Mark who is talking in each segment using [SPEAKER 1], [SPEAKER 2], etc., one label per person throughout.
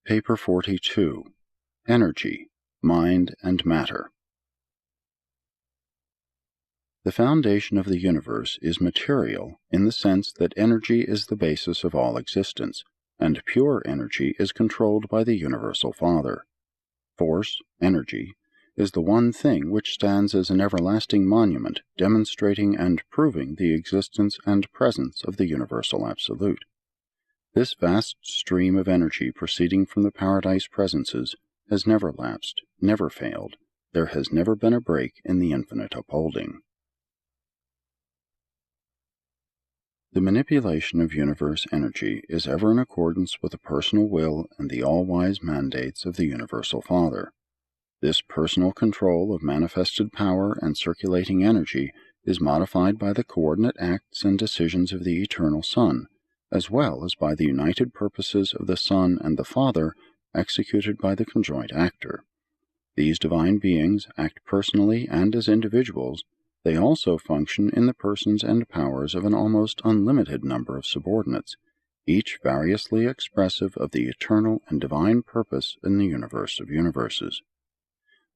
[SPEAKER 1] Paper 42. Energy, Mind and Matter. The foundation of the universe is material in the sense that energy is the basis of all existence, and pure energy is controlled by the Universal Father. Force, energy, is the one thing which stands as an everlasting monument demonstrating and proving the existence and presence of the Universal Absolute. This vast stream of energy proceeding from the Paradise Presences has never lapsed, never failed. There has never been a break in the infinite upholding. The manipulation of universe energy is ever in accordance with the personal will and the all-wise mandates of the Universal Father. This personal control of manifested power and circulating energy is modified by the coordinate acts and decisions of the Eternal Son, as well as by the united purposes of the Son and the Father executed by the conjoint actor. These divine beings act personally and as individuals. They also function in the persons and powers of an almost unlimited number of subordinates, each variously expressive of the eternal and divine purpose in the universe of universes.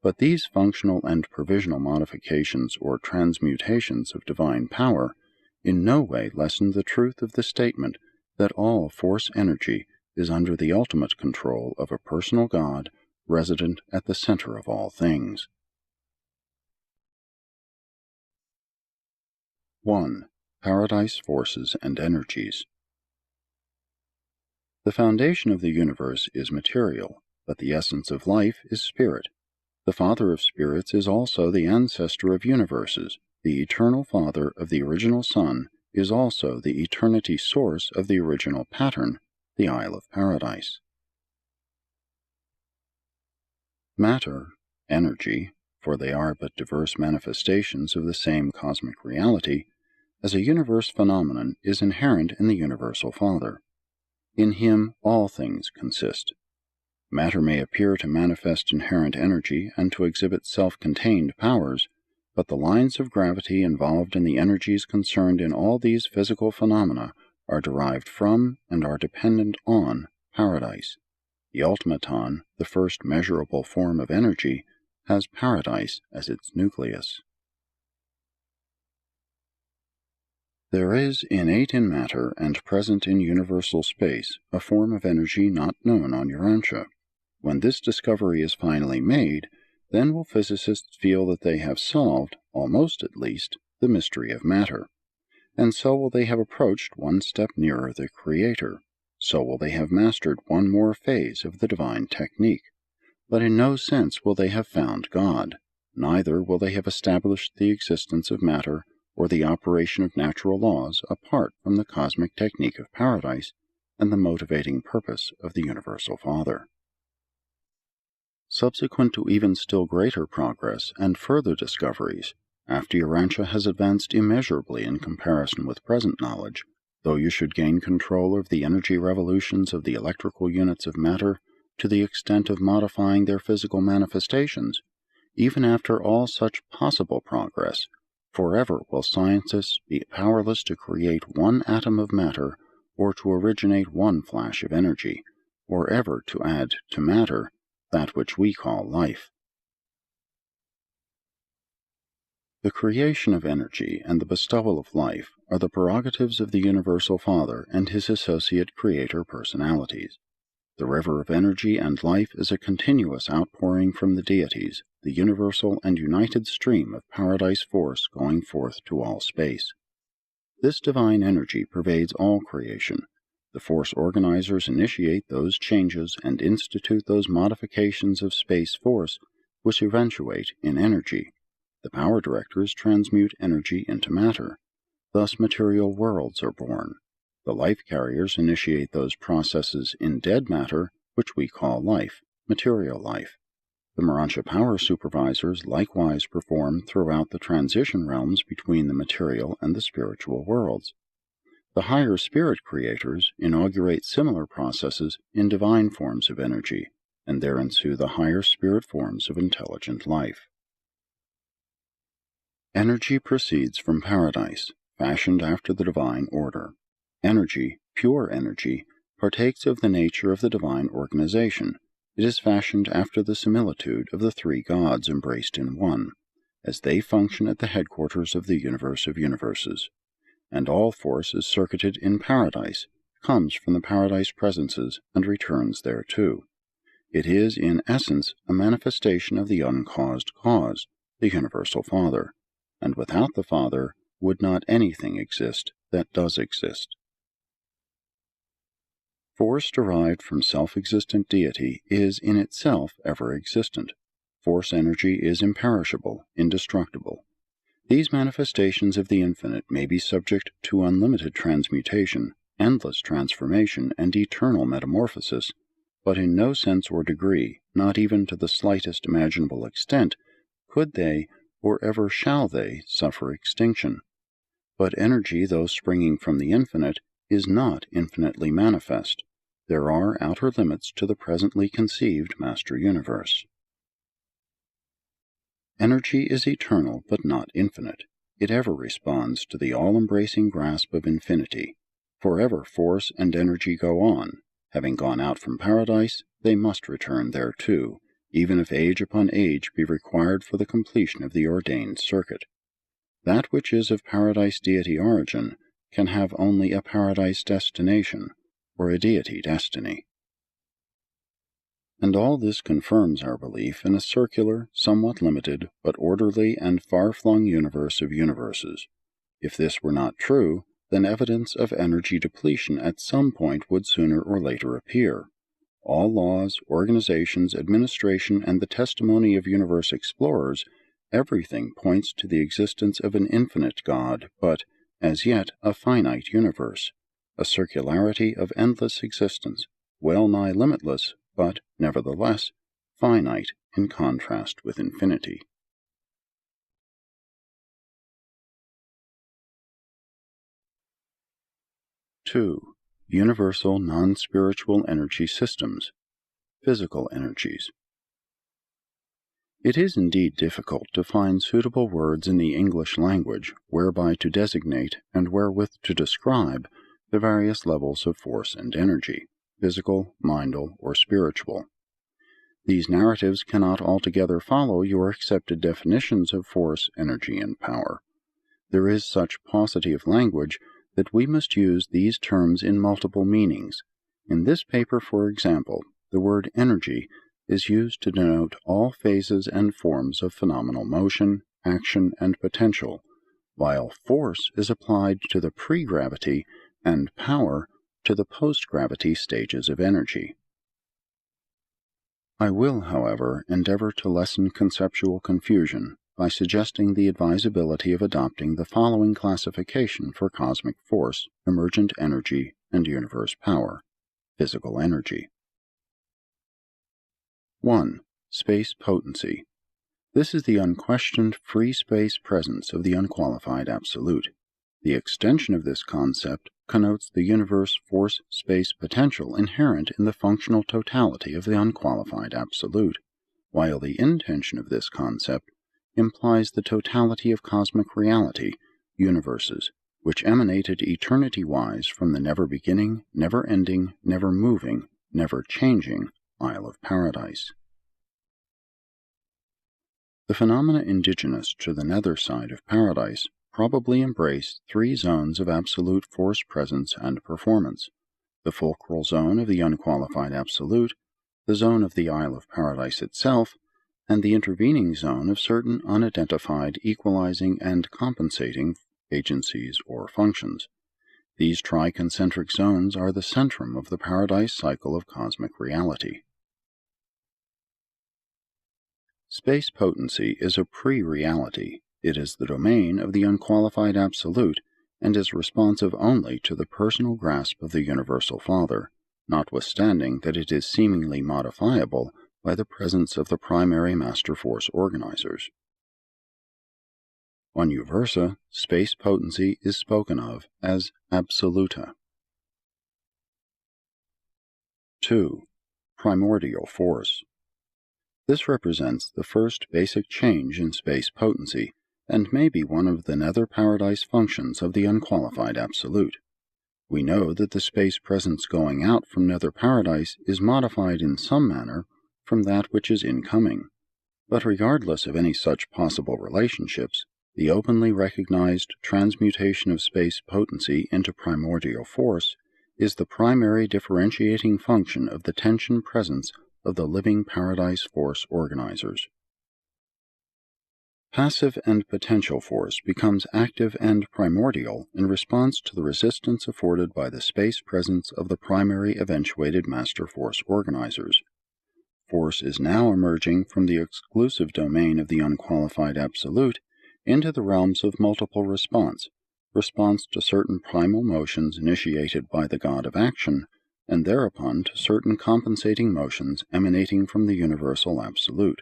[SPEAKER 1] But these functional and provisional modifications or transmutations of divine power in no way lessen the truth of the statement that all force energy is under the ultimate control of a personal God resident at the center of all things. 1. Paradise Forces and Energies. The foundation of the universe is material, but the essence of life is spirit. The Father of spirits is also the ancestor of universes. The eternal Father of the original Son is also the eternity source of the original pattern, the Isle of Paradise. Matter, energy, for they are but diverse manifestations of the same cosmic reality, as a universe phenomenon is inherent in the Universal Father. In him all things consist. Matter may appear to manifest inherent energy and to exhibit self-contained powers, but the lines of gravity involved in the energies concerned in all these physical phenomena are derived from and are dependent on Paradise. The Ultimaton, the first measurable form of energy, has Paradise as its nucleus. There is innate in matter and present in universal space a form of energy not known on Urantia. When this discovery is finally made, then will physicists feel that they have solved, almost at least, the mystery of matter. And so will they have approached one step nearer the Creator. So will they have mastered one more phase of the divine technique. But in no sense will they have found God. Neither will they have established the existence of matter or the operation of natural laws apart from the cosmic technique of Paradise and the motivating purpose of the Universal Father. Subsequent to even still greater progress and further discoveries, after Urantia has advanced immeasurably in comparison with present knowledge, though you should gain control of the energy revolutions of the electrical units of matter to the extent of modifying their physical manifestations, even after all such possible progress, forever will scientists be powerless to create one atom of matter or to originate one flash of energy, or ever to add to matter that which we call life. The creation of energy and the bestowal of life are the prerogatives of the Universal Father and his associate creator personalities. The river of energy and life is a continuous outpouring from the deities, the universal and united stream of Paradise force going forth to all space. This divine energy pervades all creation. The force organizers initiate those changes and institute those modifications of space force which eventuate in energy. The power directors transmute energy into matter. Thus material worlds are born. The life carriers initiate those processes in dead matter which we call life, material life. The Morontia power supervisors likewise perform throughout the transition realms between the material and the spiritual worlds. The higher spirit creators inaugurate similar processes in divine forms of energy, and there ensue the higher spirit forms of intelligent life. Energy proceeds from Paradise, fashioned after the divine order. Energy, pure energy, partakes of the nature of the divine organization. It is fashioned after the similitude of the three gods embraced in one, as they function at the headquarters of the universe of universes. And all force is circuited in paradise, comes from the paradise presences, and returns thereto. It is, in essence, a manifestation of the uncaused cause, the universal Father, and without the Father would not anything exist that does exist. Force derived from self-existent deity is in itself ever existent. Force energy is imperishable, indestructible. These manifestations of the infinite may be subject to unlimited transmutation, endless transformation, and eternal metamorphosis, but in no sense or degree, not even to the slightest imaginable extent, could they, or ever shall they, suffer extinction. But energy, though springing from the infinite, is not infinitely manifest. There are outer limits to the presently conceived Master Universe. Energy is eternal but not infinite. It ever responds to the all-embracing grasp of infinity. Forever force and energy go on. Having gone out from paradise, they must return thereto, even if age upon age be required for the completion of the ordained circuit. That which is of paradise deity origin can have only a paradise destination, or a deity destiny. And all this confirms our belief in a circular, somewhat limited, but orderly and far-flung universe of universes. If this were not true, then evidence of energy depletion at some point would sooner or later appear. All laws, organizations, administration, and the testimony of universe explorers, everything points to the existence of an infinite God, but, as yet, a finite universe, a circularity of endless existence, well-nigh limitless, but, nevertheless, finite in contrast with infinity. Two, universal non-spiritual energy systems, physical energies. It is indeed difficult to find suitable words in the English language whereby to designate and wherewith to describe the various levels of force and energy, physical, mindal, or spiritual. These narratives cannot altogether follow your accepted definitions of force, energy, and power. There is such paucity of language that we must use these terms in multiple meanings. In this paper, for example, the word energy is used to denote all phases and forms of phenomenal motion, action, and potential, while force is applied to the pre-gravity and power to the post-gravity stages of energy. I will, however, endeavor to lessen conceptual confusion by suggesting the advisability of adopting the following classification for cosmic force, emergent energy, and universe power: physical energy. 1. Space potency. This is the unquestioned free space presence of the unqualified absolute. The extension of this concept connotes the universe force-space potential inherent in the functional totality of the unqualified absolute, while the intension of this concept implies the totality of cosmic reality, universes, which emanated eternity-wise from the never-beginning, never-ending, never-moving, never-changing Isle of Paradise. The phenomena indigenous to the nether side of Paradise probably embrace three zones of absolute force presence and performance: the fulcral zone of the unqualified absolute, the zone of the Isle of Paradise itself, and the intervening zone of certain unidentified equalizing and compensating agencies or functions. These triconcentric zones are the centrum of the Paradise cycle of cosmic reality. Space potency is a pre-reality. It is the domain of the unqualified absolute, and is responsive only to the personal grasp of the Universal Father, notwithstanding that it is seemingly modifiable by the presence of the primary master force organizers. On Uversa, space potency is spoken of as absoluta. 2. Primordial force. This represents the first basic change in space potency, and may be one of the nether paradise functions of the unqualified absolute. We know that the space presence going out from Nether Paradise is modified in some manner from that which is incoming. But regardless of any such possible relationships, the openly recognized transmutation of space potency into primordial force is the primary differentiating function of the tension presence of the living Paradise Force organizers. Passive and potential force becomes active and primordial in response to the resistance afforded by the space presence of the primary eventuated master force organizers. Force is now emerging from the exclusive domain of the unqualified absolute into the realms of multiple response to certain primal motions initiated by the god of action, and thereupon to certain compensating motions emanating from the universal absolute.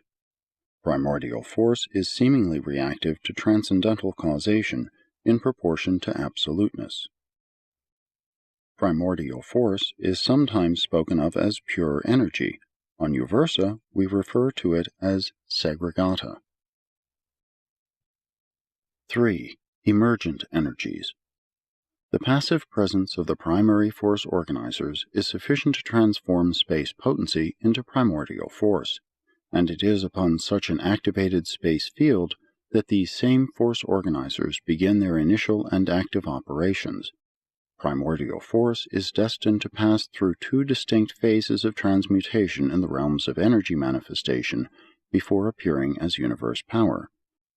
[SPEAKER 1] Primordial force is seemingly reactive to transcendental causation in proportion to absoluteness. Primordial force is sometimes spoken of as pure energy. On Uversa, we refer to it as segregata. 3. Emergent energies. The passive presence of the primary force organizers is sufficient to transform space potency into primordial force, and it is upon such an activated space field that these same force organizers begin their initial and active operations. Primordial force is destined to pass through two distinct phases of transmutation in the realms of energy manifestation before appearing as universe power.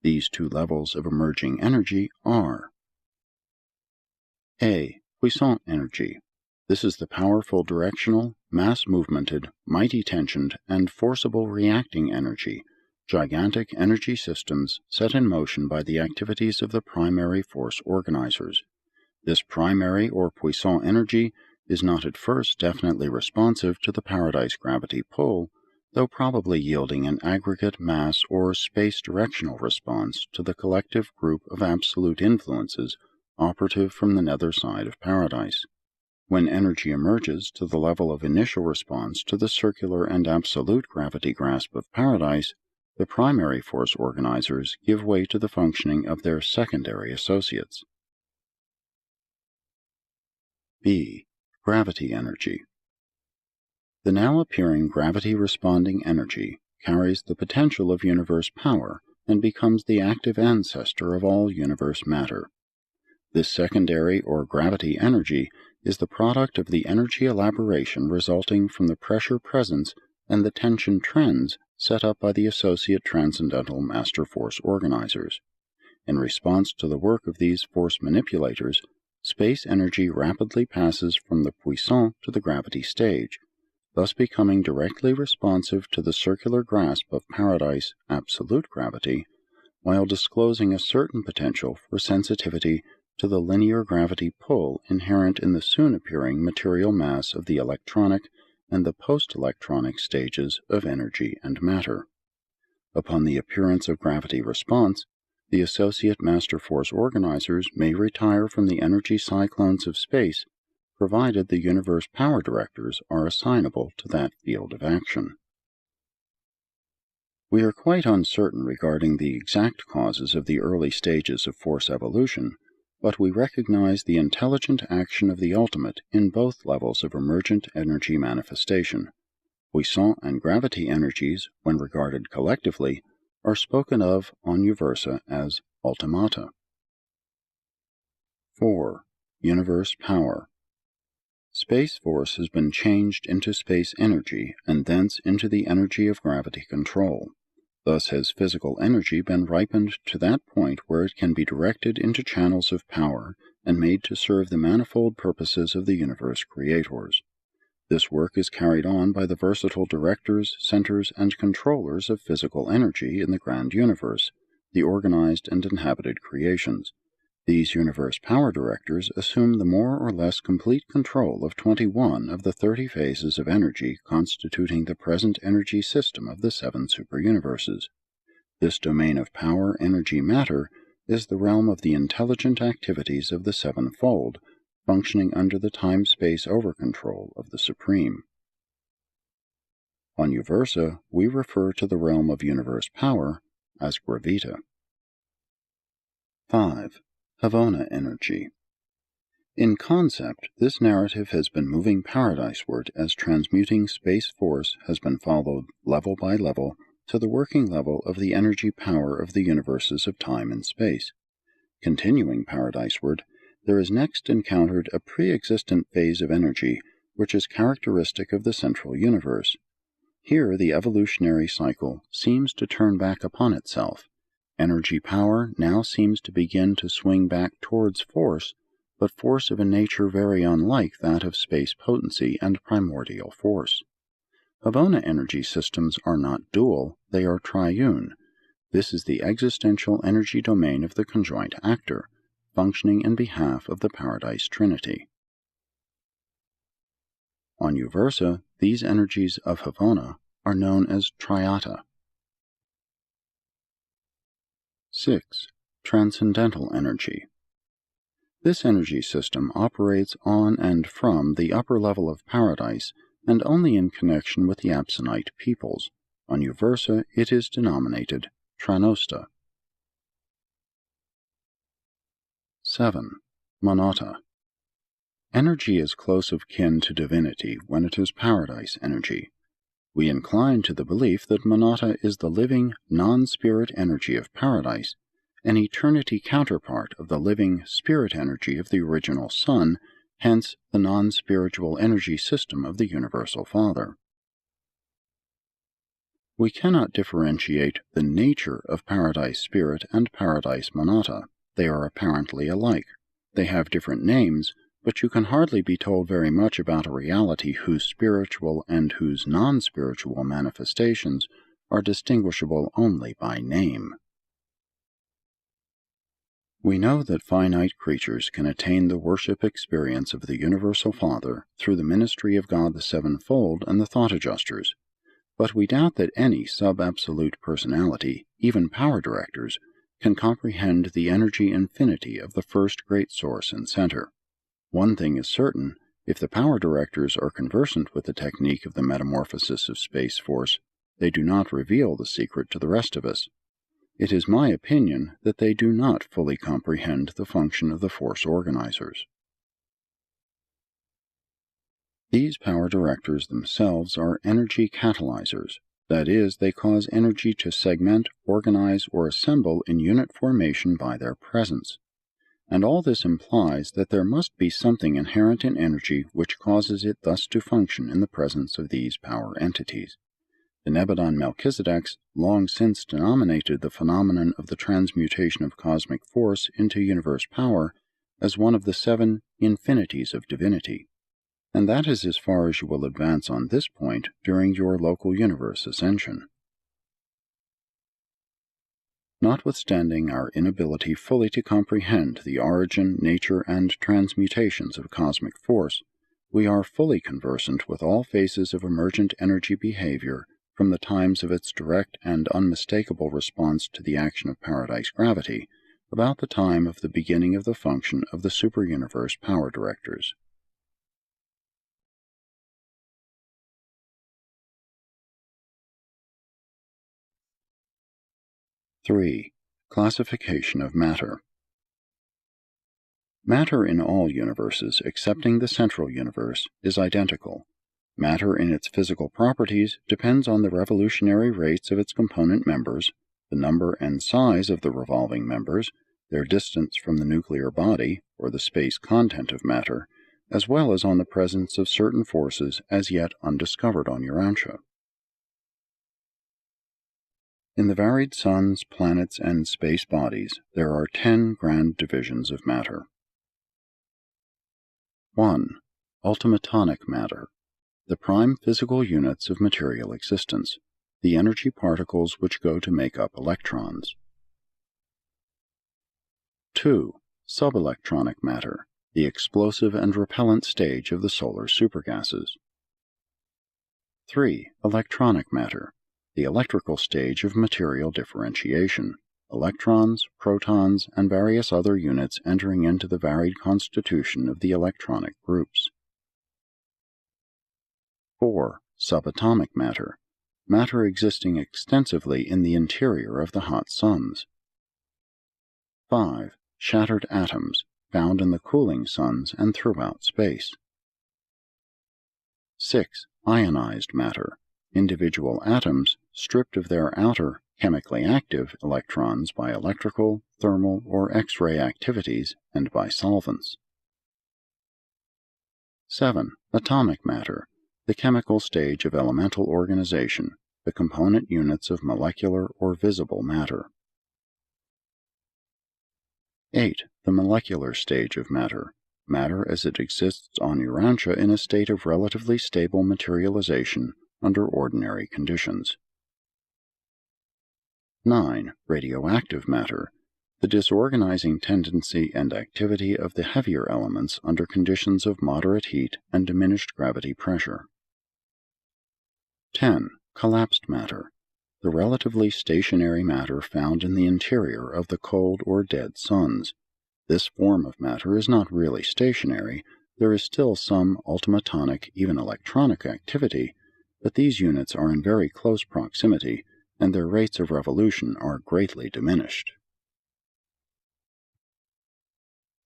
[SPEAKER 1] These two levels of emerging energy are: A. Puissant energy. This is the powerful directional, mass-movemented, mighty-tensioned, and forcible reacting energy, gigantic energy systems set in motion by the activities of the primary force organizers. This primary or puissant energy is not at first definitely responsive to the Paradise gravity pull, though probably yielding an aggregate mass or space-directional response to the collective group of absolute influences operative from the nether side of Paradise. When energy emerges to the level of initial response to the circular and absolute gravity grasp of Paradise, the primary force organizers give way to the functioning of their secondary associates. B. Gravity energy. The now appearing gravity-responding energy carries the potential of universe power and becomes the active ancestor of all universe matter. This secondary or gravity energy is the product of the energy elaboration resulting from the pressure presence and the tension trends set up by the associate transcendental master force organizers. In response to the work of these force manipulators, space energy rapidly passes from the puissant to the gravity stage, thus becoming directly responsive to the circular grasp of Paradise absolute gravity, while disclosing a certain potential for sensitivity to the linear gravity pull inherent in the soon-appearing material mass of the electronic and the post-electronic stages of energy and matter. Upon the appearance of gravity response, the associate master force organizers may retire from the energy cyclones of space, provided the universe power directors are assignable to that field of action. We are quite uncertain regarding the exact causes of the early stages of force evolution, but we recognize the intelligent action of the ultimate in both levels of emergent energy manifestation. Puissant and gravity energies, when regarded collectively, are spoken of on Uversa as ultimata. 4. Universe power. Space force has been changed into space energy and thence into the energy of gravity control. Thus has physical energy been ripened to that point where it can be directed into channels of power and made to serve the manifold purposes of the universe creators. This work is carried on by the versatile directors, centers, and controllers of physical energy in the grand universe, the organized and inhabited creations. These universe power directors assume the more or less complete control of 21 of the 30 phases of energy constituting the present energy system of the 7 superuniverses. This domain of power, energy, matter is the realm of the intelligent activities of the sevenfold, functioning under the time-space over-control of the Supreme. On Uversa, we refer to the realm of universe power as Gravita. 5. Havona energy. In concept, this narrative has been moving paradiseward as transmuting space force has been followed level by level to the working level of the energy power of the universes of time and space. Continuing paradiseward, there is next encountered a pre-existent phase of energy which is characteristic of the central universe. Here the evolutionary cycle seems to turn back upon itself. Energy power now seems to begin to swing back towards force, but force of a nature very unlike that of space potency and primordial force. Havona energy systems are not dual, they are triune. This is the existential energy domain of the conjoint actor, functioning in behalf of the Paradise Trinity. On Uversa, these energies of Havona are known as Triata. 6. Transcendental energy. This energy system operates on and from the upper level of Paradise and only in connection with the Absonite peoples. On Uversa, it is denominated Tranosta. 7. Monata. Energy is close of kin to divinity when it is Paradise energy. We incline to the belief that Monata is the living, non-spirit energy of Paradise, an eternity counterpart of the living spirit energy of the original Sun, hence the non-spiritual energy system of the Universal Father. We cannot differentiate the nature of Paradise Spirit and Paradise Monata. They are apparently alike. They have different names, but you can hardly be told very much about a reality whose spiritual and whose non-spiritual manifestations are distinguishable only by name. We know that finite creatures can attain the worship experience of the Universal Father through the ministry of God the Sevenfold and the Thought Adjusters, but we doubt that any sub-absolute personality, even power directors, can comprehend the energy infinity of the first great source and center. One thing is certain, if the power directors are conversant with the technique of the metamorphosis of space force, they do not reveal the secret to the rest of us. It is my opinion that they do not fully comprehend the function of the force organizers. These power directors themselves are energy catalyzers, that is, they cause energy to segment, organize, or assemble in unit formation by their presence. And all this implies that there must be something inherent in energy which causes it thus to function in the presence of these power entities. The Nebadon Melchizedeks long since denominated the phenomenon of the transmutation of cosmic force into universe power as one of the 7 infinities of divinity, and that is as far as you will advance on this point during your local universe ascension. Notwithstanding our inability fully to comprehend the origin, nature, and transmutations of cosmic force, we are fully conversant with all phases of emergent energy behavior from the times of its direct and unmistakable response to the action of Paradise gravity, about the time of the beginning of the function of the superuniverse power directors. (3) Classification of matter. Matter in all universes, excepting the central universe, is identical. Matter in its physical properties depends on the revolutionary rates of its component members, the number and size of the revolving members, their distance from the nuclear body, or the space content of matter, as well as on the presence of certain forces as yet undiscovered on Urantia. In the varied suns, planets, and space bodies, there are 10 grand divisions of matter. 1. Ultimatonic matter. The prime physical units of material existence, the energy particles which go to make up electrons. 2. Subelectronic matter, the explosive and repellent stage of the solar supergases. 3. Electronic matter, the electrical stage of material differentiation, electrons, protons, and various other units entering into the varied constitution of the electronic groups. 4. Subatomic matter, matter existing extensively in the interior of the hot suns. 5. Shattered atoms, found in the cooling suns and throughout space. 6. Ionized matter. Individual atoms stripped of their outer, chemically active electrons by electrical, thermal, or X-ray activities and by solvents. 7. Atomic matter. The chemical stage of elemental organization, the component units of molecular or visible matter. 8. The molecular stage of matter. Matter as it exists on Urantia in a state of relatively stable materialization under ordinary conditions. 9. Radioactive matter. The disorganizing tendency and activity of the heavier elements under conditions of moderate heat and diminished gravity pressure. 10. Collapsed matter. The relatively stationary matter found in the interior of the cold or dead suns. This form of matter is not really stationary. There is still some ultimatonic, even electronic activity, but these units are in very close proximity, and their rates of revolution are greatly diminished.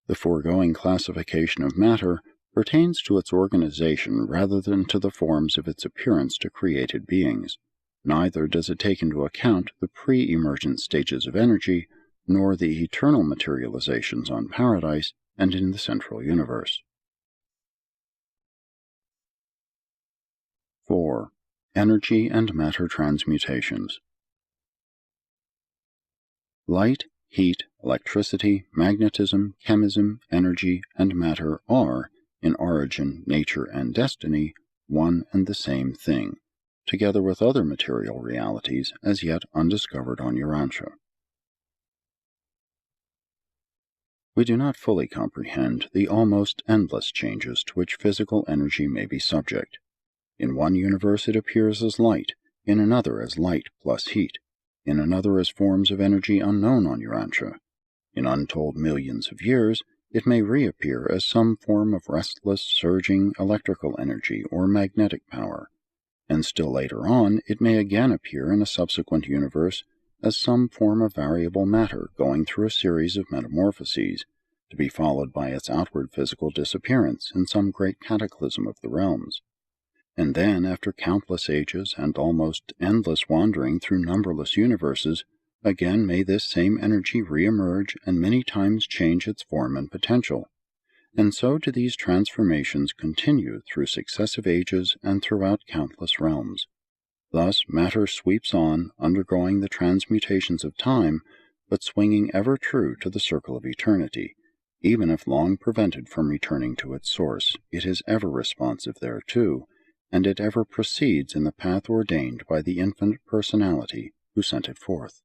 [SPEAKER 1] The foregoing classification of matter pertains to its organization rather than to the forms of its appearance to created beings. Neither does it take into account the pre-emergent stages of energy, nor the eternal materializations on Paradise and in the central universe. 4. Energy and matter transmutations. Light, heat, electricity, magnetism, chemism, energy, and matter are, in origin, nature, and destiny, one and the same thing, together with other material realities as yet undiscovered on Urantia. We do not fully comprehend the almost endless changes to which physical energy may be subject. In one universe it appears as light, in another as light plus heat, in another as forms of energy unknown on Urantia. In untold millions of years, it may reappear as some form of restless, surging electrical energy or magnetic power, and still later on it may again appear in a subsequent universe as some form of variable matter going through a series of metamorphoses, to be followed by its outward physical disappearance in some great cataclysm of the realms. And then, after countless ages and almost endless wandering through numberless universes, again may this same energy re-emerge and many times change its form and potential. And so do these transformations continue through successive ages and throughout countless realms. Thus matter sweeps on, undergoing the transmutations of time, but swinging ever true to the circle of eternity. Even if long prevented from returning to its source, it is ever responsive thereto, and it ever proceeds in the path ordained by the infinite personality who sent it forth.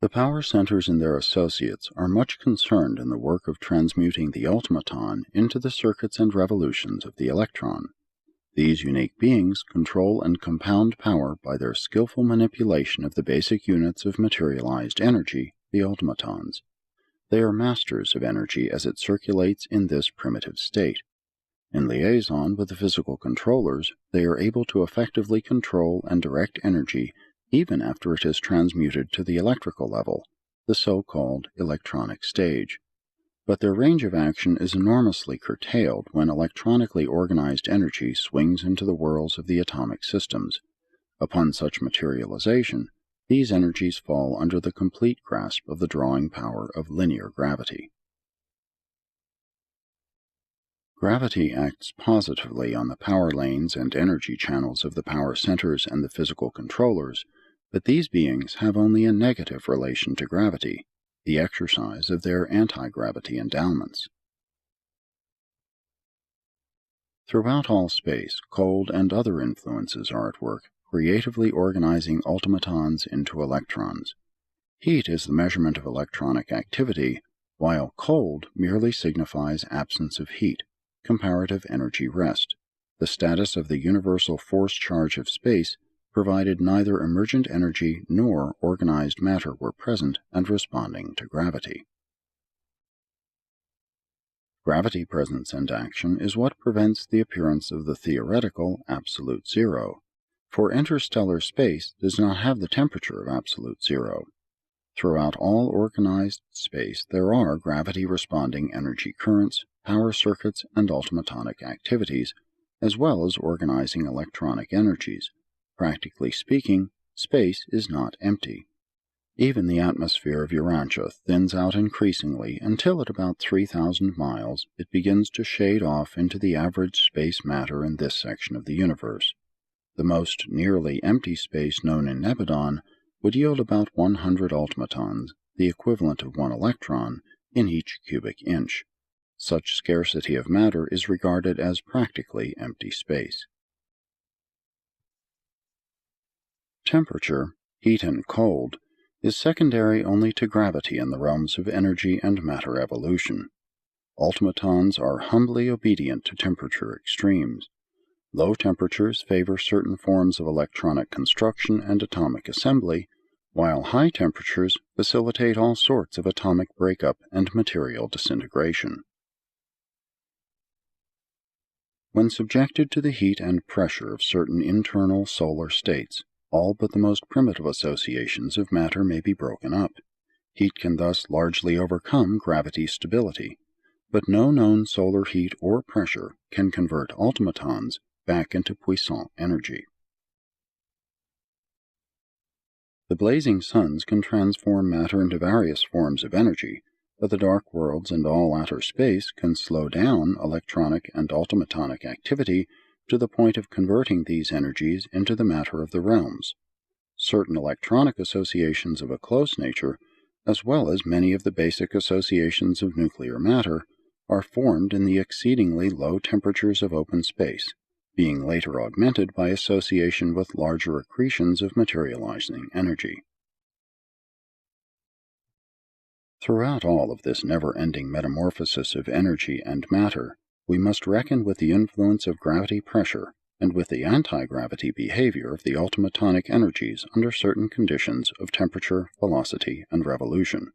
[SPEAKER 1] The power centers and their associates are much concerned in the work of transmuting the ultimaton into the circuits and revolutions of the electron. These unique beings control and compound power by their skillful manipulation of the basic units of materialized energy, the ultimatons. They are masters of energy as it circulates in this primitive state. In liaison with the physical controllers, they are able to effectively control and direct energy even after it is transmuted to the electrical level, the so-called electronic stage. But their range of action is enormously curtailed when electronically organized energy swings into the whirls of the atomic systems. Upon such materialization, these energies fall under the complete grasp of the drawing power of linear gravity. Gravity acts positively on the power lanes and energy channels of the power centers and the physical controllers, but these beings have only a negative relation to gravity, the exercise of their anti-gravity endowments. Throughout all space, cold and other influences are at work, creatively organizing ultimatons into electrons. Heat is the measurement of electronic activity, while cold merely signifies absence of heat, comparative energy rest, the status of the universal force charge of space, provided neither emergent energy nor organized matter were present and responding to gravity. Gravity presence and action is what prevents the appearance of the theoretical absolute zero, for interstellar space does not have the temperature of absolute zero. Throughout all organized space there are gravity-responding energy currents, power circuits, and automatonic activities, as well as organizing electronic energies. Practically speaking, space is not empty. Even the atmosphere of Urantia thins out increasingly until at about 3,000 miles it begins to shade off into the average space matter in this section of the universe. The most nearly empty space known in Nebadon would yield about 100 automatons, the equivalent of 1 electron, in each cubic inch. Such scarcity of matter is regarded as practically empty space. Temperature, heat and cold, is secondary only to gravity in the realms of energy and matter evolution. Automatons are humbly obedient to temperature extremes. Low temperatures favor certain forms of electronic construction and atomic assembly, while high temperatures facilitate all sorts of atomic breakup and material disintegration. When subjected to the heat and pressure of certain internal solar states, all but the most primitive associations of matter may be broken up. Heat can thus largely overcome gravity stability, but no known solar heat or pressure can convert automatons back into puissant energy. The blazing suns can transform matter into various forms of energy, but the dark worlds and all outer space can slow down electronic and automatonic activity to the point of converting these energies into the matter of the realms. Certain electronic associations of a close nature, as well as many of the basic associations of nuclear matter, are formed in the exceedingly low temperatures of open space, being later augmented by association with larger accretions of materializing energy. Throughout all of this never-ending metamorphosis of energy and matter, we must reckon with the influence of gravity pressure and with the anti-gravity behavior of the automatonic energies under certain conditions of temperature, velocity, and revolution.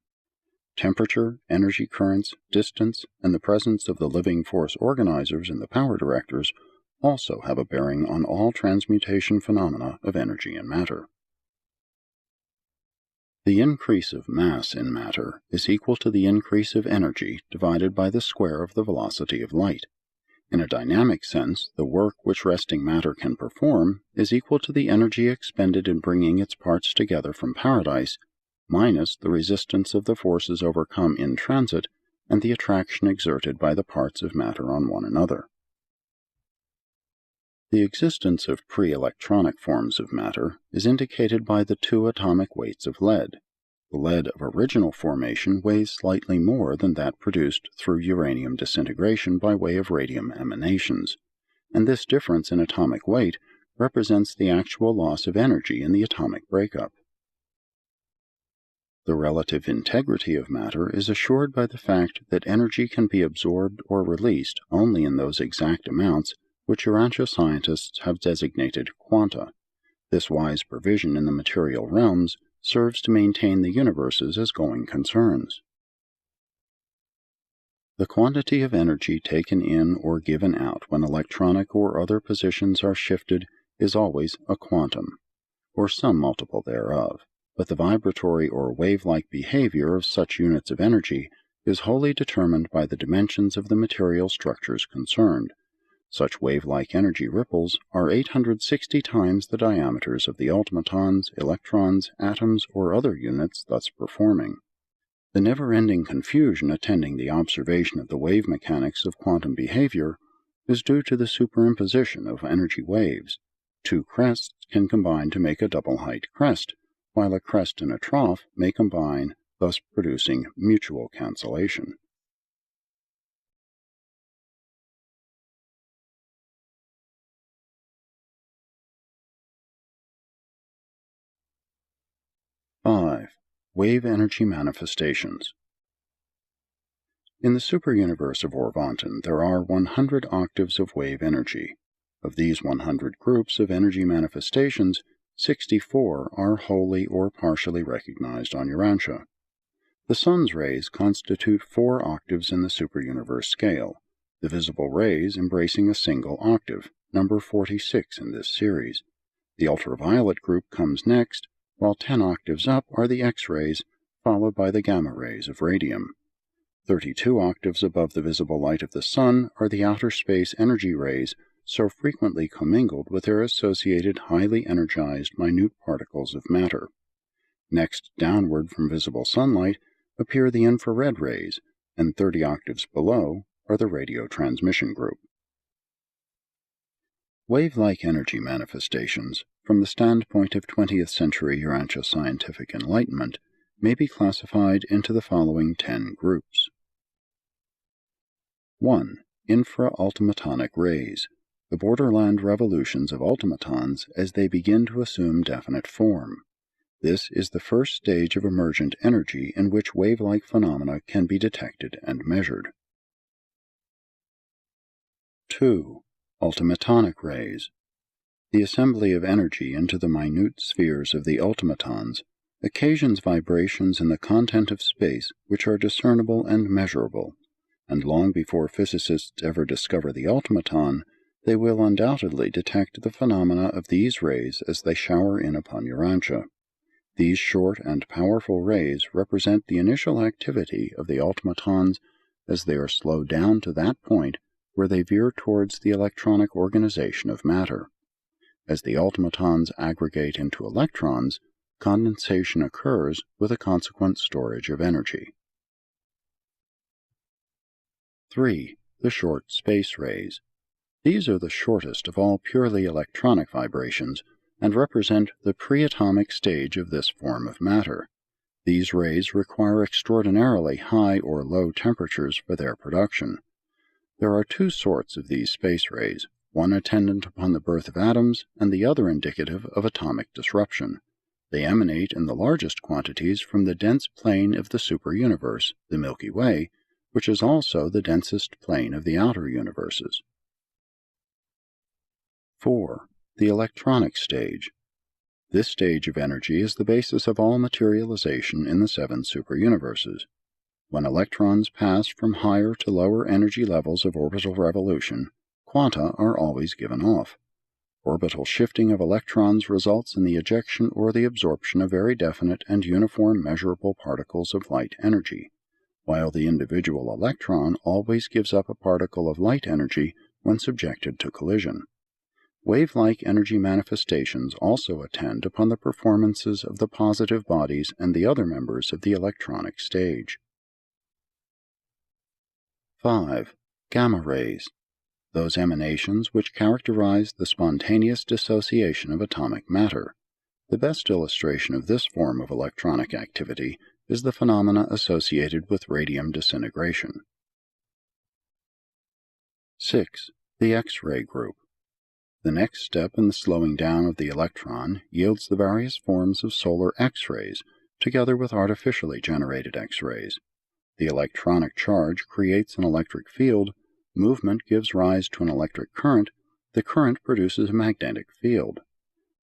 [SPEAKER 1] Temperature, energy currents, distance, and the presence of the living force organizers and the power directors also have a bearing on all transmutation phenomena of energy and matter. The increase of mass in matter is equal to the increase of energy divided by the square of the velocity of light. In a dynamic sense, the work which resting matter can perform is equal to the energy expended in bringing its parts together from paradise, minus the resistance of the forces overcome in transit and the attraction exerted by the parts of matter on one another. The existence of pre-electronic forms of matter is indicated by the 2 atomic weights of lead. The lead of original formation weighs slightly more than that produced through uranium disintegration by way of radium emanations, and this difference in atomic weight represents the actual loss of energy in the atomic breakup. The relative integrity of matter is assured by the fact that energy can be absorbed or released only in those exact amounts which Urantia scientists have designated quanta. This wise provision in the material realms serves to maintain the universes as going concerns. The quantity of energy taken in or given out when electronic or other positions are shifted is always a quantum, or some multiple thereof, but the vibratory or wave-like behavior of such units of energy is wholly determined by the dimensions of the material structures concerned. Such wave-like energy ripples are 860 times the diameters of the automatons, electrons, atoms, or other units thus performing. The never-ending confusion attending the observation of the wave mechanics of quantum behavior is due to the superimposition of energy waves. 2 crests can combine to make a double-height crest, while a crest and a trough may combine, thus producing mutual cancellation. Wave energy manifestations. In the superuniverse of Orvonton, there are 100 octaves of wave energy. Of these 100 groups of energy manifestations, 64 are wholly or partially recognized on Urantia. The sun's rays constitute 4 octaves in the superuniverse scale, the visible rays embracing a single octave, number 46 in this series. The ultraviolet group comes next, while 10 octaves up are the X-rays, followed by the gamma rays of radium. 32 octaves above the visible light of the Sun are the outer space energy rays, so frequently commingled with their associated highly energized minute particles of matter. Next downward from visible sunlight appear the infrared rays, and 30 octaves below are the radio transmission group. Wave-like energy manifestations, from the standpoint of 20th century Urantia scientific enlightenment, may be classified into the following 10 groups. 1. Infra-ultimatonic rays, the borderland revolutions of ultimatons as they begin to assume definite form. This is the first stage of emergent energy in which wave-like phenomena can be detected and measured. 2. Ultimatonic rays. The assembly of energy into the minute spheres of the ultimatons occasions vibrations in the content of space which are discernible and measurable, and long before physicists ever discover the ultimaton, they will undoubtedly detect the phenomena of these rays as they shower in upon Urantia. These short and powerful rays represent the initial activity of the ultimatons as they are slowed down to that point where they veer towards the electronic organization of matter. As the ultimatons aggregate into electrons, condensation occurs with a consequent storage of energy. 3. The short space rays. These are the shortest of all purely electronic vibrations and represent the pre-atomic stage of this form of matter. These rays require extraordinarily high or low temperatures for their production. There are two sorts of these space rays, one attendant upon the birth of atoms and the other indicative of atomic disruption. They emanate in the largest quantities from the dense plane of the superuniverse, the Milky Way, which is also the densest plane of the outer universes. 4. The electronic stage. This stage of energy is the basis of all materialization in the 7 superuniverses. When electrons pass from higher to lower energy levels of orbital revolution, quanta are always given off. Orbital shifting of electrons results in the ejection or the absorption of very definite and uniform measurable particles of light energy, while the individual electron always gives up a particle of light energy when subjected to collision. Wave-like energy manifestations also attend upon the performances of the positive bodies and the other members of the electronic stage. 5. Gamma rays. Those emanations which characterize the spontaneous dissociation of atomic matter. The best illustration of this form of electronic activity is the phenomena associated with radium disintegration. 6. The X-ray group. The next step in the slowing down of the electron yields the various forms of solar X-rays, together with artificially generated X-rays. The electronic charge creates an electric field, movement gives rise to an electric current, the current produces a magnetic field.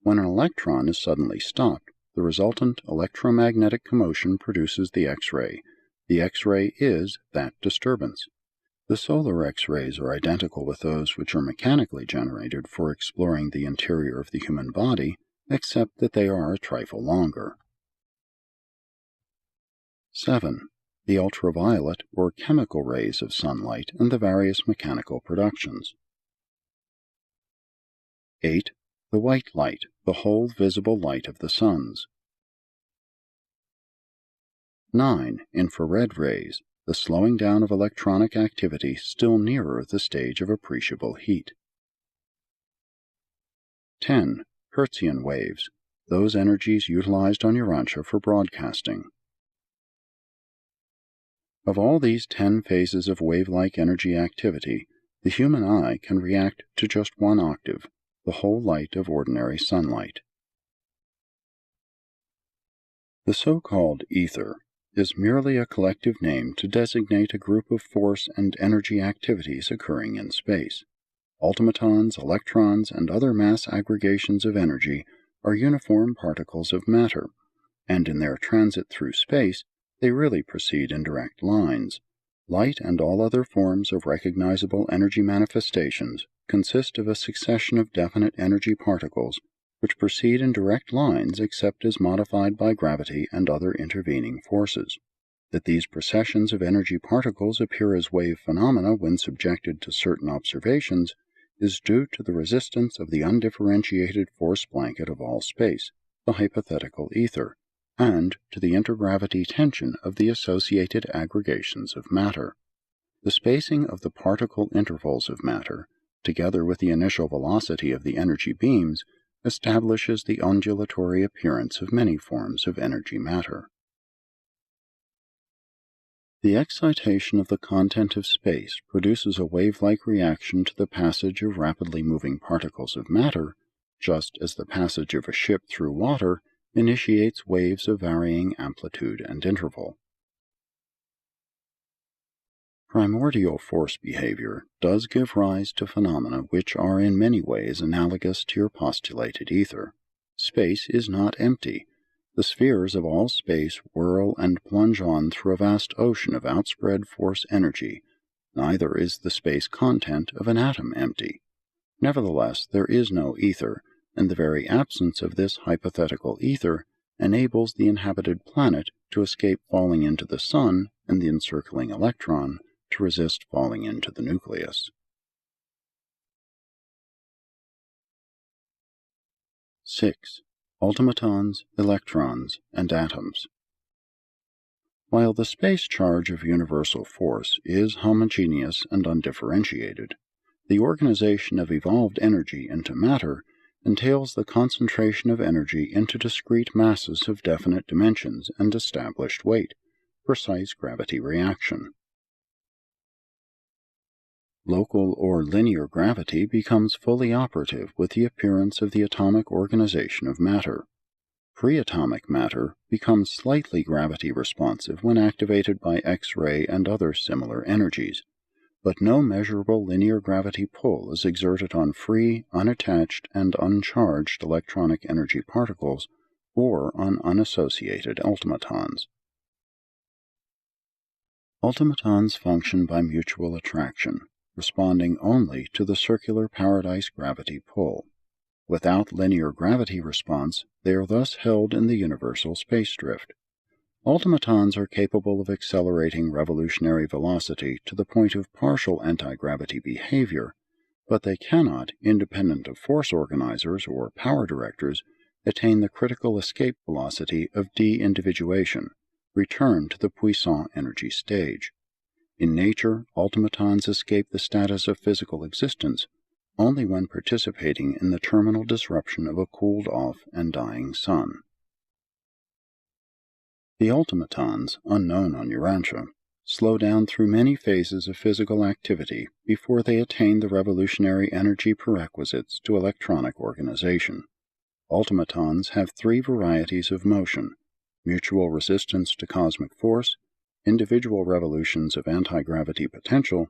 [SPEAKER 1] When an electron is suddenly stopped, the resultant electromagnetic commotion produces the X-ray. The X-ray is that disturbance. The solar X-rays are identical with those which are mechanically generated for exploring the interior of the human body, except that they are a trifle longer. 7. The ultraviolet or chemical rays of sunlight and the various mechanical productions. 8. The white light, the whole visible light of the suns. 9. Infrared rays, the slowing down of electronic activity still nearer the stage of appreciable heat. 10. Hertzian waves, those energies utilized on Urantia for broadcasting. Of all these 10 phases of wave-like energy activity, the human eye can react to just one octave, the whole light of ordinary sunlight. The so-called ether is merely a collective name to designate a group of force and energy activities occurring in space. Ultimatons, electrons, and other mass aggregations of energy are uniform particles of matter, and in their transit through space, they really proceed in direct lines. Light and all other forms of recognizable energy manifestations consist of a succession of definite energy particles which proceed in direct lines except as modified by gravity and other intervening forces. That these processions of energy particles appear as wave phenomena when subjected to certain observations is due to the resistance of the undifferentiated force blanket of all space, the hypothetical ether, and to the intergravity tension of the associated aggregations of matter. The spacing of the particle intervals of matter, together with the initial velocity of the energy beams, establishes the undulatory appearance of many forms of energy matter. The excitation of the content of space produces a wave-like reaction to the passage of rapidly moving particles of matter, just as the passage of a ship through water initiates waves of varying amplitude and interval. Primordial force behavior does give rise to phenomena which are in many ways analogous to your postulated ether. Space is not empty. The spheres of all space whirl and plunge on through a vast ocean of outspread force energy. Neither is the space content of an atom empty. Nevertheless, there is no ether, and the very absence of this hypothetical ether enables the inhabited planet to escape falling into the sun and the encircling electron, to resist falling into the nucleus. 6. Ultimatons, electrons, and atoms. While the space charge of universal force is homogeneous and undifferentiated, the organization of evolved energy into matter entails the concentration of energy into discrete masses of definite dimensions and established weight, precise gravity reaction. Local or linear gravity becomes fully operative with the appearance of the atomic organization of matter. Pre-atomic matter becomes slightly gravity responsive when activated by X-ray and other similar energies, but no measurable linear gravity pull is exerted on free, unattached, and uncharged electronic energy particles or on unassociated ultimatons. Ultimatons function by mutual attraction, responding only to the circular paradise gravity pull. Without linear gravity response, they are thus held in the universal space drift. Ultimatons are capable of accelerating revolutionary velocity to the point of partial anti-gravity behavior, but they cannot, independent of force organizers or power directors, attain the critical escape velocity of de-individuation, return to the Poisson energy stage. In nature, ultimatons escape the status of physical existence only when participating in the terminal disruption of a cooled-off and dying sun. The ultimatons, unknown on Urantia, slow down through many phases of physical activity before they attain the revolutionary energy prerequisites to electronic organization. Ultimatons have three varieties of motion: mutual resistance to cosmic force, individual revolutions of anti-gravity potential,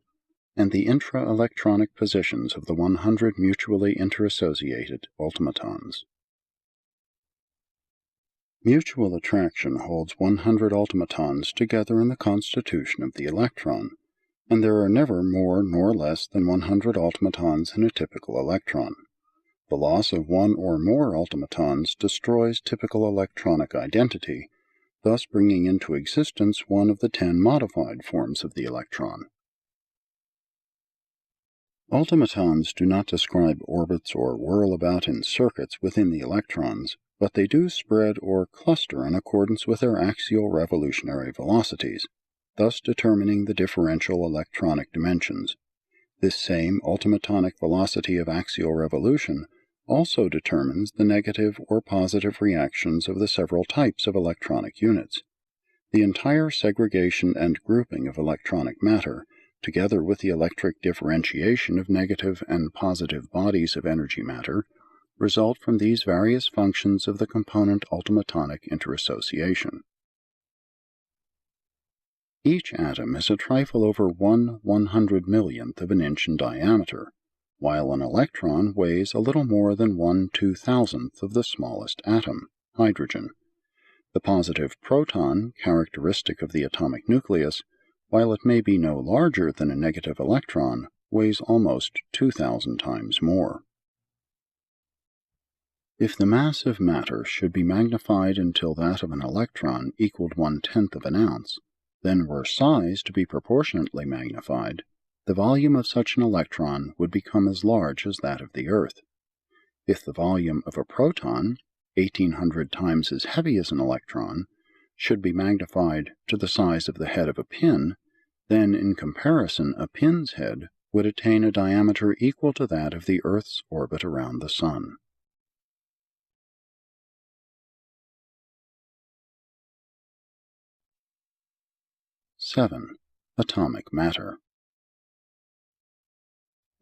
[SPEAKER 1] and the intra-electronic positions of the 100 mutually interassociated ultimatons. Mutual attraction holds 100 ultimatons together in the constitution of the electron, and there are never more nor less than 100 ultimatons in a typical electron. The loss of one or more ultimatons destroys typical electronic identity, thus bringing into existence one of the 10 modified forms of the electron. Ultimatons do not describe orbits or whirl about in circuits within the electrons, but they do spread or cluster in accordance with their axial revolutionary velocities, thus determining the differential electronic dimensions. This same ultimatonic velocity of axial revolution also determines the negative or positive reactions of the several types of electronic units. The entire segregation and grouping of electronic matter, together with the electric differentiation of negative and positive bodies of energy matter, result from these various functions of the component ultimatonic interassociation. Each atom is a trifle over 1/100 millionth of an inch in diameter, while an electron weighs a little more than 1/2000th of the smallest atom, hydrogen. The positive proton, characteristic of the atomic nucleus, while it may be no larger than a negative electron, weighs almost 2,000 times more. If the mass of matter should be magnified until that of an electron equaled 1/10 of an ounce, then were size to be proportionately magnified, the volume of such an electron would become as large as that of the Earth. If the volume of a proton, 1800 times as heavy as an electron, should be magnified to the size of the head of a pin, then in comparison a pin's head would attain a diameter equal to that of the Earth's orbit around the Sun. (7) Atomic matter.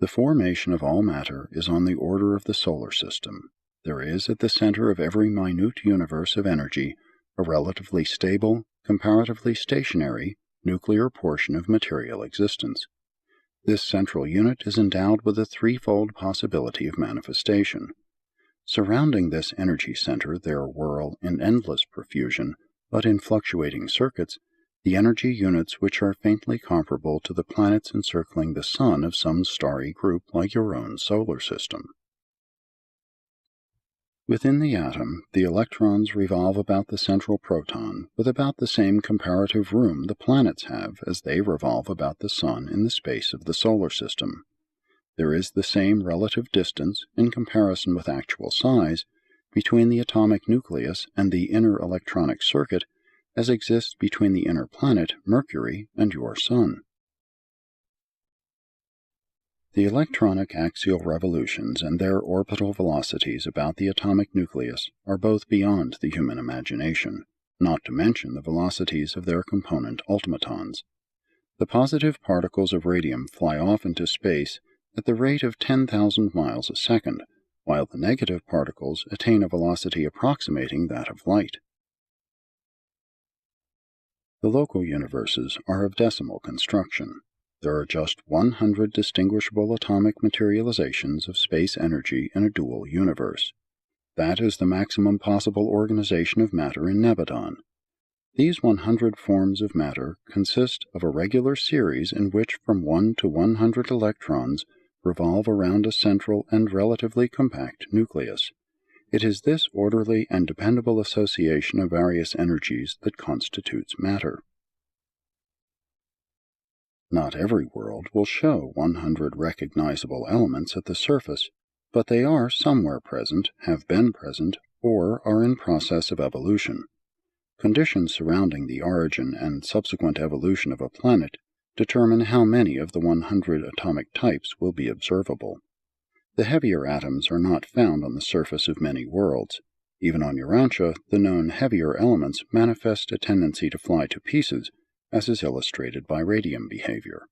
[SPEAKER 1] The formation of all matter is on the order of the solar system. There is at the center of every minute universe of energy a relatively stable, comparatively stationary, nuclear portion of material existence. This central unit is endowed with a threefold possibility of manifestation. Surrounding this energy center there whirl, in endless profusion, but in fluctuating circuits, the energy units which are faintly comparable to the planets encircling the Sun of some starry group like your own solar system. Within the atom, the electrons revolve about the central proton with about the same comparative room the planets have as they revolve about the Sun in the space of the solar system. There is the same relative distance, in comparison with actual size, between the atomic nucleus and the inner electronic circuit as exists between the inner planet, Mercury, and your Sun. The electronic axial revolutions and their orbital velocities about the atomic nucleus are both beyond the human imagination, not to mention the velocities of their component ultimatons. The positive particles of radium fly off into space at the rate of 10,000 miles a second, while the negative particles attain a velocity approximating that of light. The local universes are of decimal construction. There are just 100 distinguishable atomic materializations of space energy in a dual universe. That is the maximum possible organization of matter in Nebadon. These 100 forms of matter consist of a regular series in which from 1 to 100 electrons revolve around a central and relatively compact nucleus. It is this orderly and dependable association of various energies that constitutes matter. Not every world will show 100 recognizable elements at the surface, but they are somewhere present, have been present, or are in process of evolution. Conditions surrounding the origin and subsequent evolution of a planet determine how many of the 100 atomic types will be observable. The heavier atoms are not found on the surface of many worlds. Even on Urantia, the known heavier elements manifest a tendency to fly to pieces, as is illustrated by radium behavior.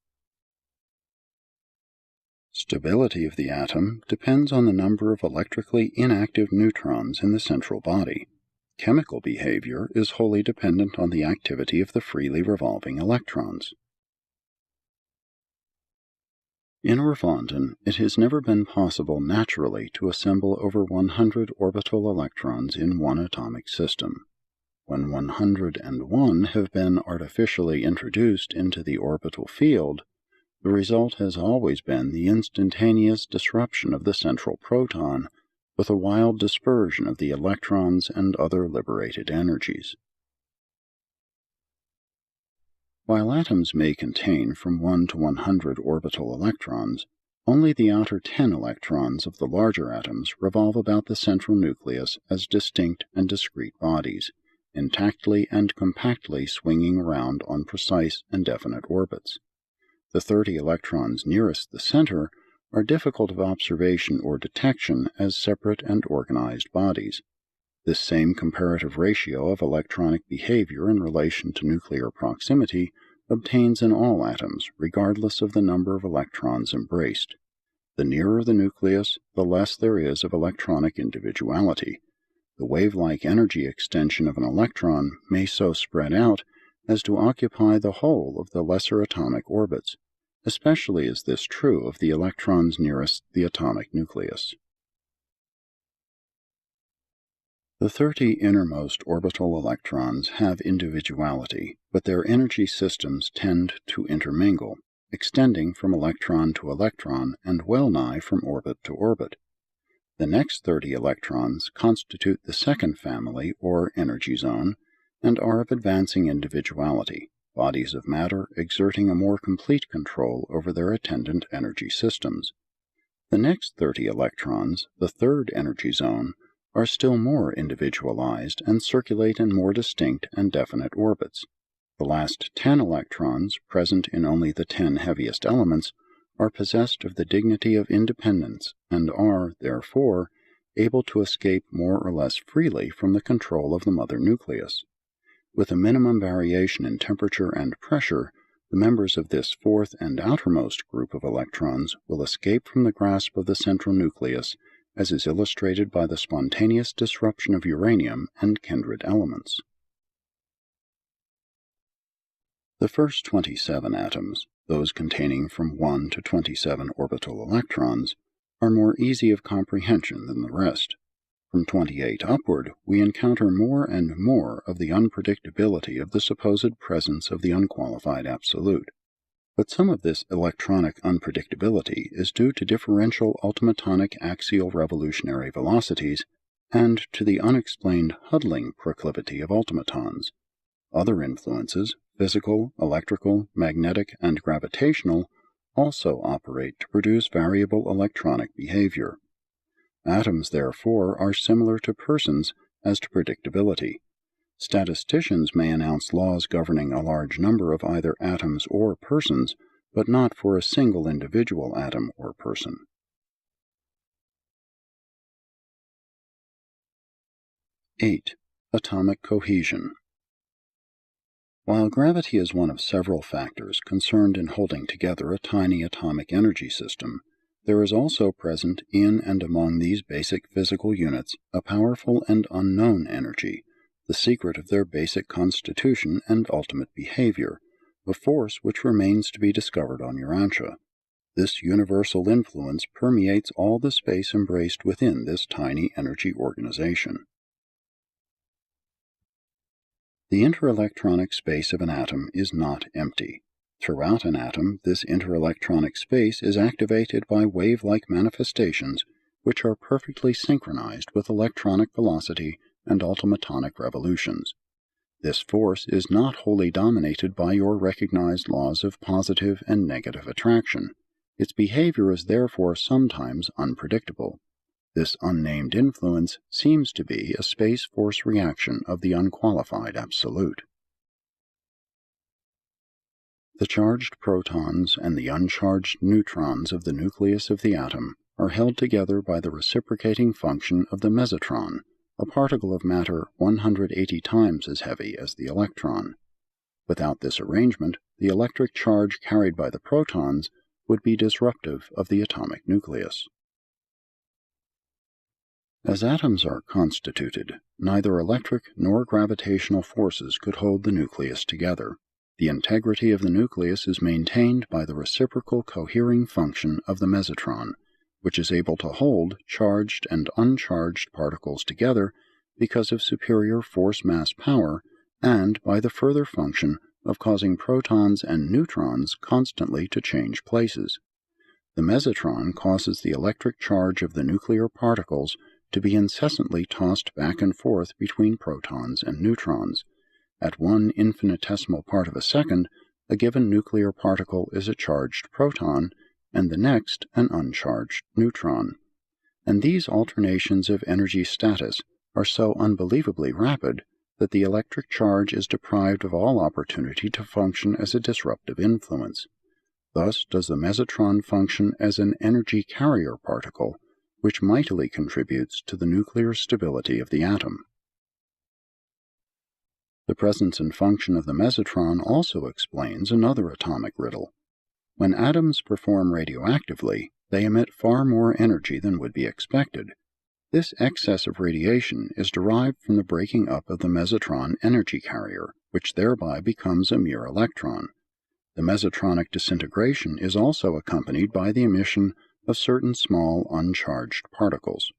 [SPEAKER 1] Stability of the atom depends on the number of electrically inactive neutrons in the central body. Chemical behavior is wholly dependent on the activity of the freely revolving electrons. In Urvandon, it has never been possible naturally to assemble over 100 orbital electrons in one atomic system. When 101 have been artificially introduced into the orbital field, the result has always been the instantaneous disruption of the central proton, with a wild dispersion of the electrons and other liberated energies. While atoms may contain from 1 to 100 orbital electrons, only the outer 10 electrons of the larger atoms revolve about the central nucleus as distinct and discrete bodies, intactly and compactly swinging around on precise and definite orbits. The 30 electrons nearest the center are difficult of observation or detection as separate and organized bodies. This same comparative ratio of electronic behavior in relation to nuclear proximity obtains in all atoms, regardless of the number of electrons embraced. The nearer the nucleus, the less there is of electronic individuality. The wave-like energy extension of an electron may so spread out as to occupy the whole of the lesser atomic orbits. Especially is this true of the electrons nearest the atomic nucleus. The 30 innermost orbital electrons have individuality, but their energy systems tend to intermingle, extending from electron to electron and well-nigh from orbit to orbit. The next 30 electrons constitute the second family or energy zone and are of advancing individuality, bodies of matter exerting a more complete control over their attendant energy systems. The next 30 electrons, the third energy zone, are still more individualized and circulate in more distinct and definite orbits. The last 10 electrons, present in only the 10 heaviest elements, are possessed of the dignity of independence and are, therefore, able to escape more or less freely from the control of the mother nucleus. With a minimum variation in temperature and pressure, the members of this fourth and outermost group of electrons will escape from the grasp of the central nucleus, as is illustrated by the spontaneous disruption of uranium and kindred elements. The first 27 atoms, those containing from 1 to 27 orbital electrons, are more easy of comprehension than the rest. From 28 upward, we encounter more and more of the unpredictability of the supposed presence of the unqualified absolute. But some of this electronic unpredictability is due to differential ultimatonic axial revolutionary velocities and to the unexplained huddling proclivity of ultimatons. Other influences, physical, electrical, magnetic, and gravitational, also operate to produce variable electronic behavior. Atoms, therefore, are similar to persons as to predictability. Statisticians may announce laws governing a large number of either atoms or persons, but not for a single individual atom or person. 8. Atomic cohesion. While gravity is one of several factors concerned in holding together a tiny atomic energy system, there is also present in and among these basic physical units a powerful and unknown energy, the secret of their basic constitution and ultimate behavior, a force which remains to be discovered on Urantia. This universal influence permeates all the space embraced within this tiny energy organization. The interelectronic space of an atom is not empty. Throughout an atom, this interelectronic space is activated by wave-like manifestations which are perfectly synchronized with electronic velocity and ultimatonic revolutions. This force is not wholly dominated by your recognized laws of positive and negative attraction. Its behavior is therefore sometimes unpredictable. This unnamed influence seems to be a space force reaction of the unqualified absolute. The charged protons and the uncharged neutrons of the nucleus of the atom are held together by the reciprocating function of the mesotron, a particle of matter 180 times as heavy as the electron. Without this arrangement, the electric charge carried by the protons would be disruptive of the atomic nucleus. As atoms are constituted, neither electric nor gravitational forces could hold the nucleus together. The integrity of the nucleus is maintained by the reciprocal cohering function of the mesotron, which is able to hold charged and uncharged particles together because of superior force-mass power and by the further function of causing protons and neutrons constantly to change places. The mesotron causes the electric charge of the nuclear particles to be incessantly tossed back and forth between protons and neutrons. At one infinitesimal part of a second, a given nuclear particle is a charged proton, and the next an uncharged neutron. And these alternations of energy status are so unbelievably rapid that the electric charge is deprived of all opportunity to function as a disruptive influence. Thus does the mesotron function as an energy carrier particle, which mightily contributes to the nuclear stability of the atom. The presence and function of the mesotron also explains another atomic riddle. When atoms perform radioactively, they emit far more energy than would be expected. This excess of radiation is derived from the breaking up of the mesotron energy carrier, which thereby becomes a mere electron. The mesotronic disintegration is also accompanied by the emission of certain small uncharged particles.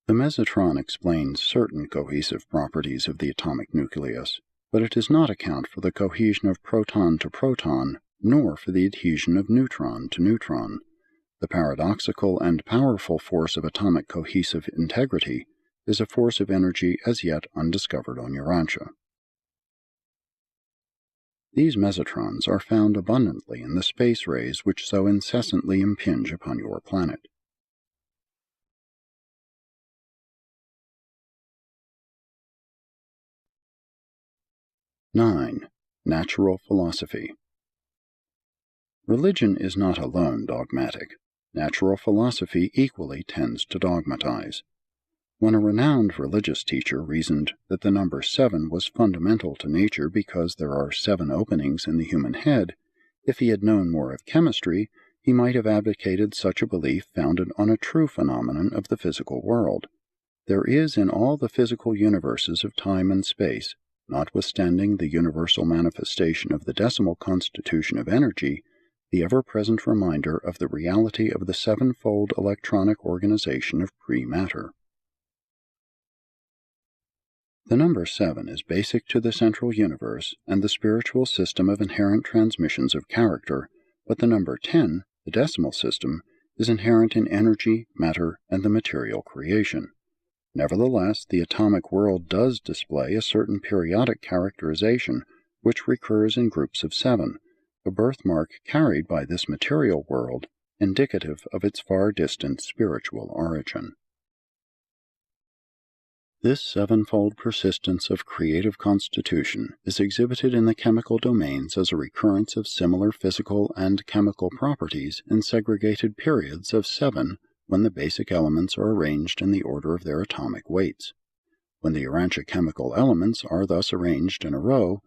[SPEAKER 1] The mesotron explains certain cohesive properties of the atomic nucleus, but it does not account for the cohesion of proton to proton, nor for the adhesion of neutron to neutron. The paradoxical and powerful force of atomic cohesive integrity is a force of energy as yet undiscovered on Urantia. These mesotrons are found abundantly in the space rays which so incessantly impinge upon your planet. (9) Natural philosophy. Religion is not alone dogmatic. Natural philosophy equally tends to dogmatize. When a renowned religious teacher reasoned that the number 7 was fundamental to nature because there are 7 openings in the human head, if he had known more of chemistry, he might have advocated such a belief founded on a true phenomenon of the physical world. There is in all the physical universes of time and space, notwithstanding the universal manifestation of the decimal constitution of energy, the ever-present reminder of the reality of the 7-fold electronic organization of pre-matter. The number 7 is basic to the central universe and the spiritual system of inherent transmissions of character, but the number 10, the decimal system, is inherent in energy, matter, and the material creation. Nevertheless, the atomic world does display a certain periodic characterization which recurs in groups of 7, a birthmark carried by this material world, indicative of its far-distant spiritual origin. This 7-fold persistence of creative constitution is exhibited in the chemical domains as a recurrence of similar physical and chemical properties in segregated periods of 7 when the basic elements are arranged in the order of their atomic weights. When the Urantia chemical elements are thus arranged in a row,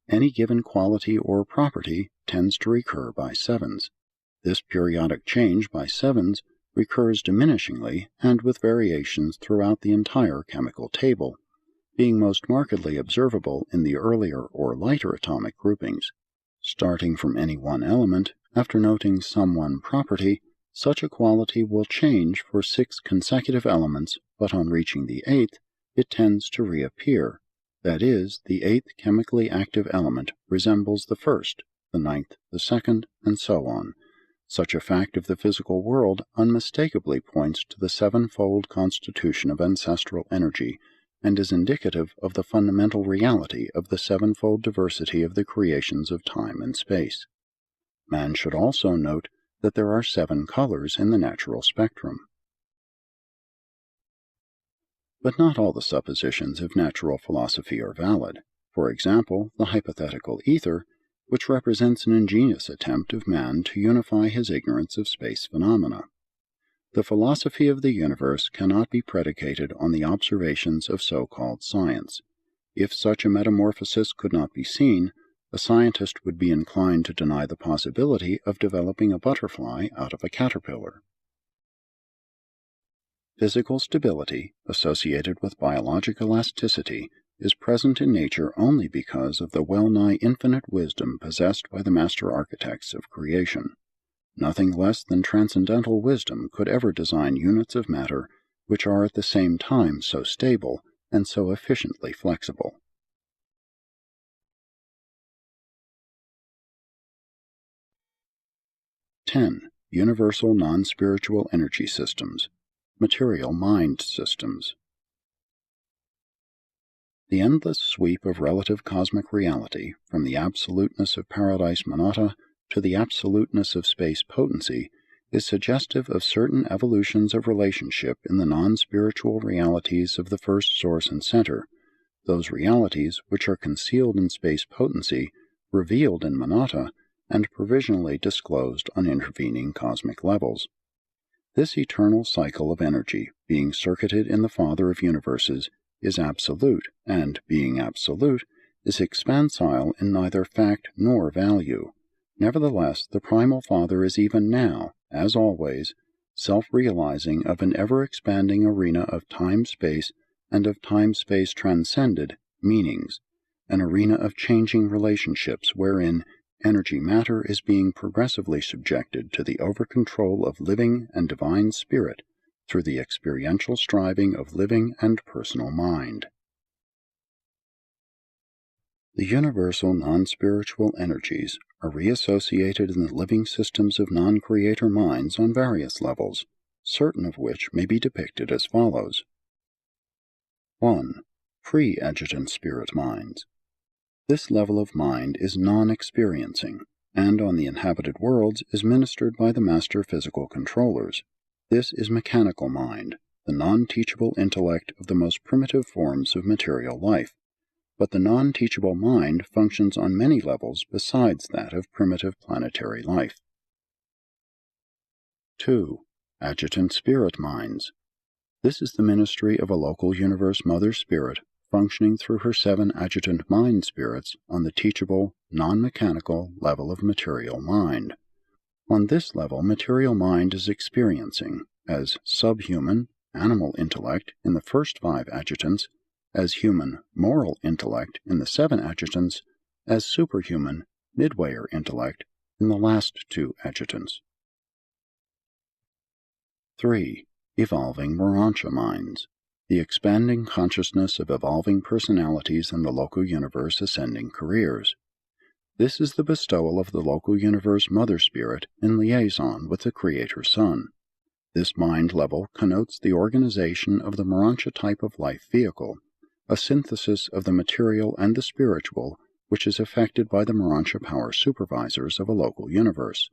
[SPEAKER 1] any given quality or property tends to recur by 7s. This periodic change by 7s recurs diminishingly and with variations throughout the entire chemical table, being most markedly observable in the earlier or lighter atomic groupings. Starting from any one element, after noting some one property, such a quality will change for 6 consecutive elements, but on reaching the 8th, it tends to reappear. That is, the 8th chemically active element resembles the 1st, the 9th, the 2nd, and so on. Such a fact of the physical world unmistakably points to the 7-fold constitution of ancestral energy, and is indicative of the fundamental reality of the 7-fold diversity of the creations of time and space. Man should also note that there are 7 colors in the natural spectrum. But not all the suppositions of natural philosophy are valid. For example, the hypothetical ether, which represents an ingenious attempt of man to unify his ignorance of space phenomena. The philosophy of the universe cannot be predicated on the observations of so-called science. If such a metamorphosis could not be seen, a scientist would be inclined to deny the possibility of developing a butterfly out of a caterpillar. Physical stability, associated with biologic elasticity, is present in nature only because of the well-nigh infinite wisdom possessed by the master architects of creation. Nothing less than transcendental wisdom could ever design units of matter which are at the same time so stable and so efficiently flexible. (10) Universal non-spiritual energy systems. Material mind systems. The endless sweep of relative cosmic reality, from the absoluteness of paradise monata to the absoluteness of space potency, is suggestive of certain evolutions of relationship in the non-spiritual realities of the first source and center, those realities which are concealed in space potency, revealed in monata, and provisionally disclosed on intervening cosmic levels. This eternal cycle of energy, being circuited in the Father of universes, is absolute, and, being absolute, is expansile in neither fact nor value. Nevertheless, the Primal Father is even now, as always, self-realizing of an ever-expanding arena of time-space and of time-space transcended meanings, an arena of changing relationships wherein energy-matter is being progressively subjected to the over-control of living and divine spirit through the experiential striving of living and personal mind. The universal non-spiritual energies are reassociated in the living systems of non-creator minds on various levels, certain of which may be depicted as follows. 1. Pre-adjutant spirit minds. This level of mind is non-experiencing, and on the inhabited worlds is ministered by the master physical controllers. This is mechanical mind, the non-teachable intellect of the most primitive forms of material life. But the non-teachable mind functions on many levels besides that of primitive planetary life. 2. Adjutant spirit minds. This is the ministry of a local universe mother spirit functioning through her 7 adjutant mind spirits on the teachable, non-mechanical level of material mind. On this level, material mind is experiencing as subhuman, animal intellect in the first 5 adjutants, as human, moral intellect in the 7 adjutants, as superhuman, midwayer intellect in the last 2 adjutants. 3. Evolving Morontia minds. The expanding consciousness of evolving personalities in the local universe ascending careers. This is the bestowal of the local universe mother spirit in liaison with the Creator Sun. This mind level connotes the organization of the Morontia type of life vehicle, a synthesis of the material and the spiritual which is effected by the Morontia power supervisors of a local universe.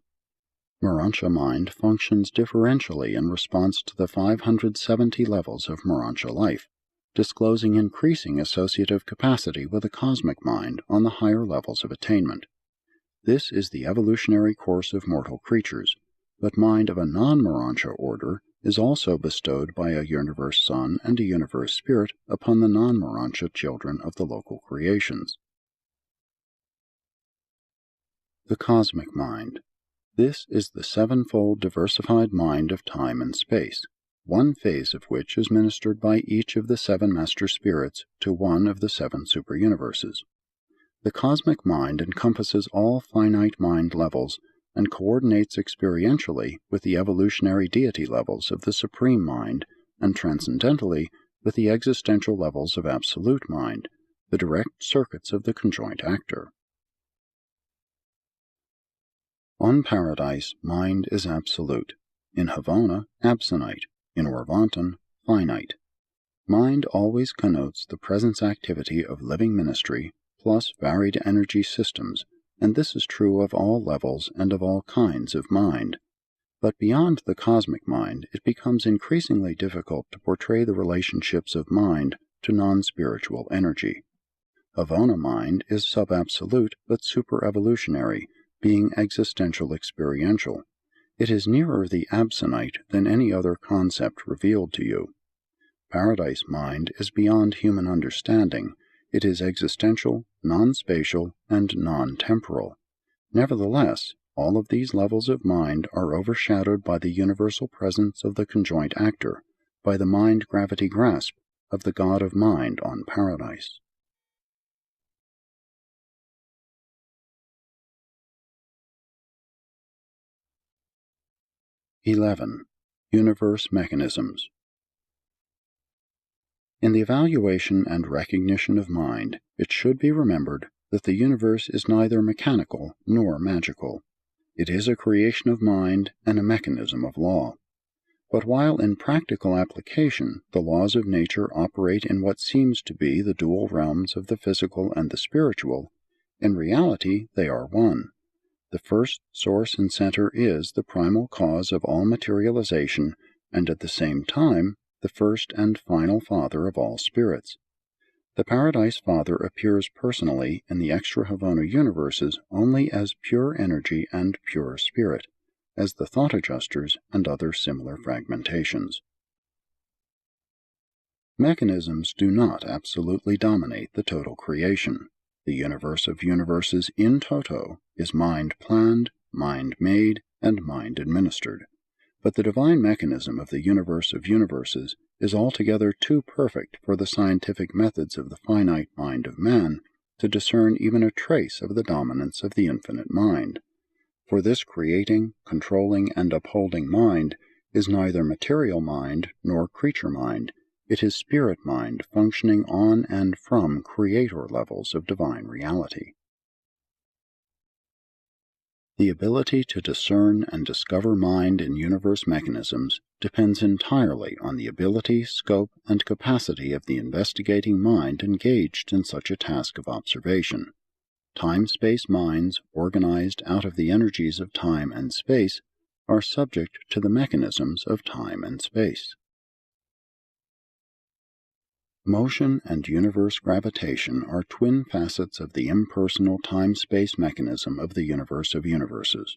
[SPEAKER 1] Morontia mind functions differentially in response to the 570 levels of Morontia life, disclosing increasing associative capacity with the cosmic mind on the higher levels of attainment. This is the evolutionary course of mortal creatures, but mind of a non-Morontia order is also bestowed by a universe sun and a universe spirit upon the non-Morontia children of the local creations. The cosmic mind. This is the 7-fold diversified mind of time and space, one phase of which is ministered by each of the 7 master spirits to one of the 7 superuniverses. The cosmic mind encompasses all finite mind levels and coordinates experientially with the evolutionary deity levels of the supreme mind and transcendentally with the existential levels of absolute mind, the direct circuits of the conjoint actor. On Paradise, mind is absolute. In Havona, absonite. In Orvonton, finite. Mind always connotes the presence activity of living ministry plus varied energy systems, and this is true of all levels and of all kinds of mind. But beyond the cosmic mind, it becomes increasingly difficult to portray the relationships of mind to non-spiritual energy. Havona mind is sub-absolute but super-evolutionary, being existential experiential. It is nearer the absonite than any other concept revealed to you. Paradise mind is beyond human understanding. It is existential, non-spatial, and non-temporal. Nevertheless, all of these levels of mind are overshadowed by the universal presence of the conjoint actor, by the mind-gravity grasp of the God of Mind on Paradise. Universe mechanisms. In the evaluation and recognition of mind, it should be remembered that the universe is neither mechanical nor magical. It is a creation of mind and a mechanism of law. But while in practical application the laws of nature operate in what seems to be the dual realms of the physical and the spiritual, in reality they are one. The first source and center is the primal cause of all materialization and at the same time the first and final father of all spirits. The Paradise Father appears personally in the extra Havona universes only as pure energy and pure spirit, as the thought adjusters and other similar fragmentations. Mechanisms do not absolutely dominate the total creation. The universe of universes in toto is mind-planned, mind-made, and mind-administered. But the divine mechanism of the universe of universes is altogether too perfect for the scientific methods of the finite mind of man to discern even a trace of the dominance of the infinite mind. For this creating, controlling, and upholding mind is neither material mind nor creature mind. It is spirit mind functioning on and from creator levels of divine reality. The ability to discern and discover mind in universe mechanisms depends entirely on the ability, scope, and capacity of the investigating mind engaged in such a task of observation. Time-space minds, organized out of the energies of time and space, are subject to the mechanisms of time and space. Motion and universe gravitation are twin facets of the impersonal time-space mechanism of the universe of universes.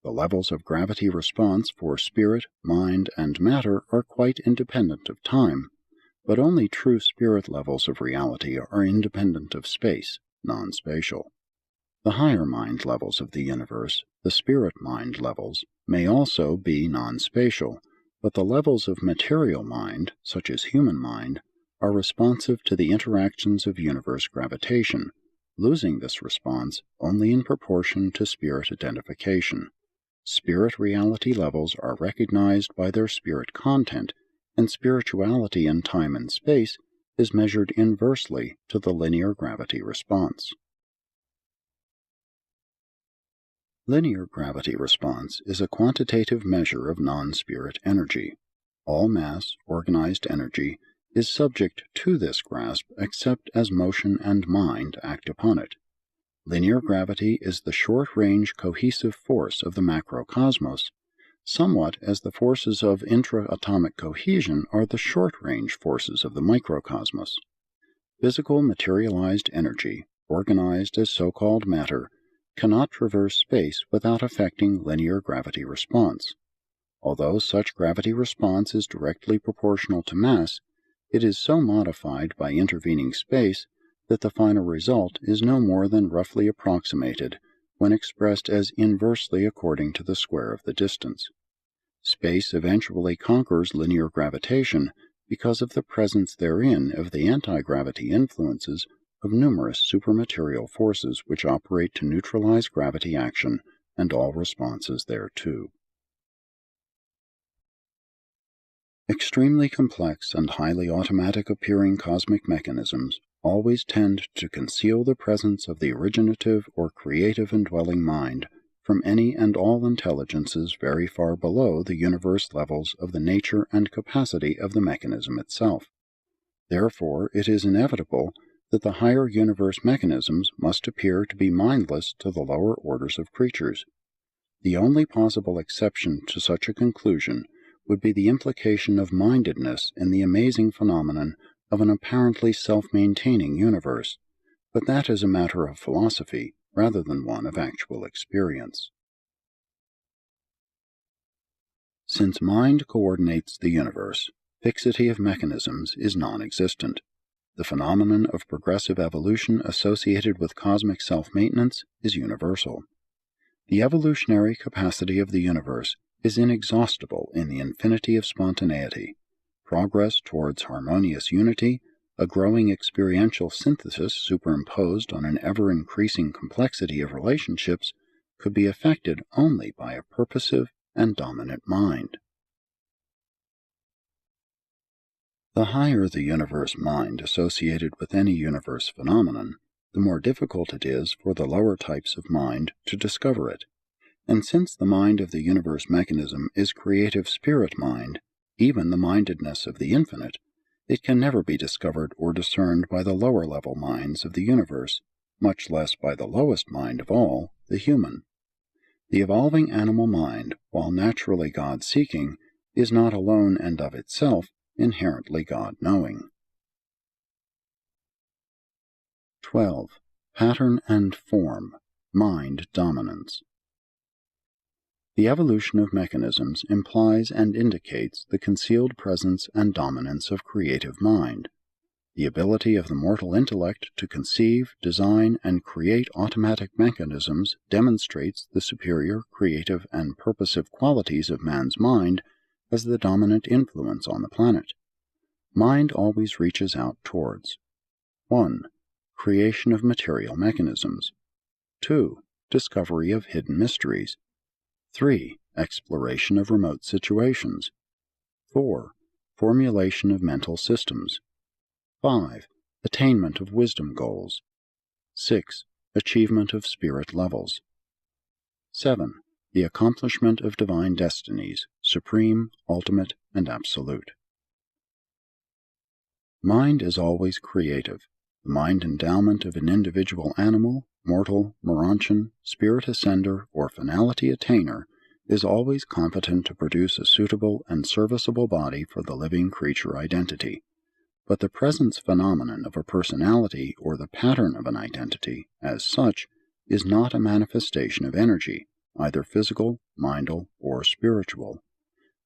[SPEAKER 1] The levels of gravity response for spirit, mind, and matter are quite independent of time, but only true spirit levels of reality are independent of space, non-spatial. The higher mind levels of the universe, the spirit mind levels, may also be non-spatial, but the levels of material mind, such as human mind, are responsive to the interactions of universe gravitation, losing this response only in proportion to spirit identification. Spirit reality levels are recognized by their spirit content, and spirituality in time and space is measured inversely to the linear gravity response. Linear gravity response is a quantitative measure of non-spirit energy. All mass, organized energy, is subject to this grasp except as motion and mind act upon it. Linear gravity is the short-range cohesive force of the macrocosmos, somewhat as the forces of intra-atomic cohesion are the short-range forces of the microcosmos. Physical materialized energy, organized as so-called matter, cannot traverse space without affecting linear gravity response. Although such gravity response is directly proportional to mass, it is so modified by intervening space that the final result is no more than roughly approximated when expressed as inversely according to the square of the distance. Space eventually conquers linear gravitation because of the presence therein of the anti-gravity influences of numerous supermaterial forces which operate to neutralize gravity action and all responses thereto. Extremely complex and highly automatic appearing cosmic mechanisms always tend to conceal the presence of the originative or creative indwelling mind from any and all intelligences very far below the universe levels of the nature and capacity of the mechanism itself. Therefore, it is inevitable that the higher universe mechanisms must appear to be mindless to the lower orders of creatures. The only possible exception to such a conclusion would be the implication of mindedness in the amazing phenomenon of an apparently self-maintaining universe, but that is a matter of philosophy rather than one of actual experience. Since mind coordinates the universe, fixity of mechanisms is non-existent. The phenomenon of progressive evolution associated with cosmic self-maintenance is universal. The evolutionary capacity of the universe is inexhaustible in the infinity of spontaneity. Progress towards harmonious unity, a growing experiential synthesis superimposed on an ever-increasing complexity of relationships, could be effected only by a purposive and dominant mind. The higher the universe mind associated with any universe phenomenon, the more difficult it is for the lower types of mind to discover it. And since the mind of the universe mechanism is creative spirit mind, even the mindedness of the infinite, it can never be discovered or discerned by the lower level minds of the universe, much less by the lowest mind of all, the human. The evolving animal mind, while naturally God-seeking, is not alone and of itself inherently God-knowing. 12. Pattern and form, mind dominance. The evolution of mechanisms implies and indicates the concealed presence and dominance of creative mind. The ability of the mortal intellect to conceive, design, and create automatic mechanisms demonstrates the superior creative and purposive qualities of man's mind as the dominant influence on the planet. Mind always reaches out towards 1. Creation of material mechanisms. 2. Discovery of hidden mysteries. 3. Exploration of remote situations. 4. formulation of mental systems. 5. Attainment of wisdom goals. 6. Achievement of spirit levels. 7. The accomplishment of divine destinies, supreme, ultimate, and absolute. Mind is always creative. The mind endowment of an individual animal, mortal, Morontian, spirit ascender, or finality attainer is always competent to produce a suitable and serviceable body for the living creature identity. But the presence phenomenon of a personality or the pattern of an identity, as such, is not a manifestation of energy, either physical, mindal, or spiritual.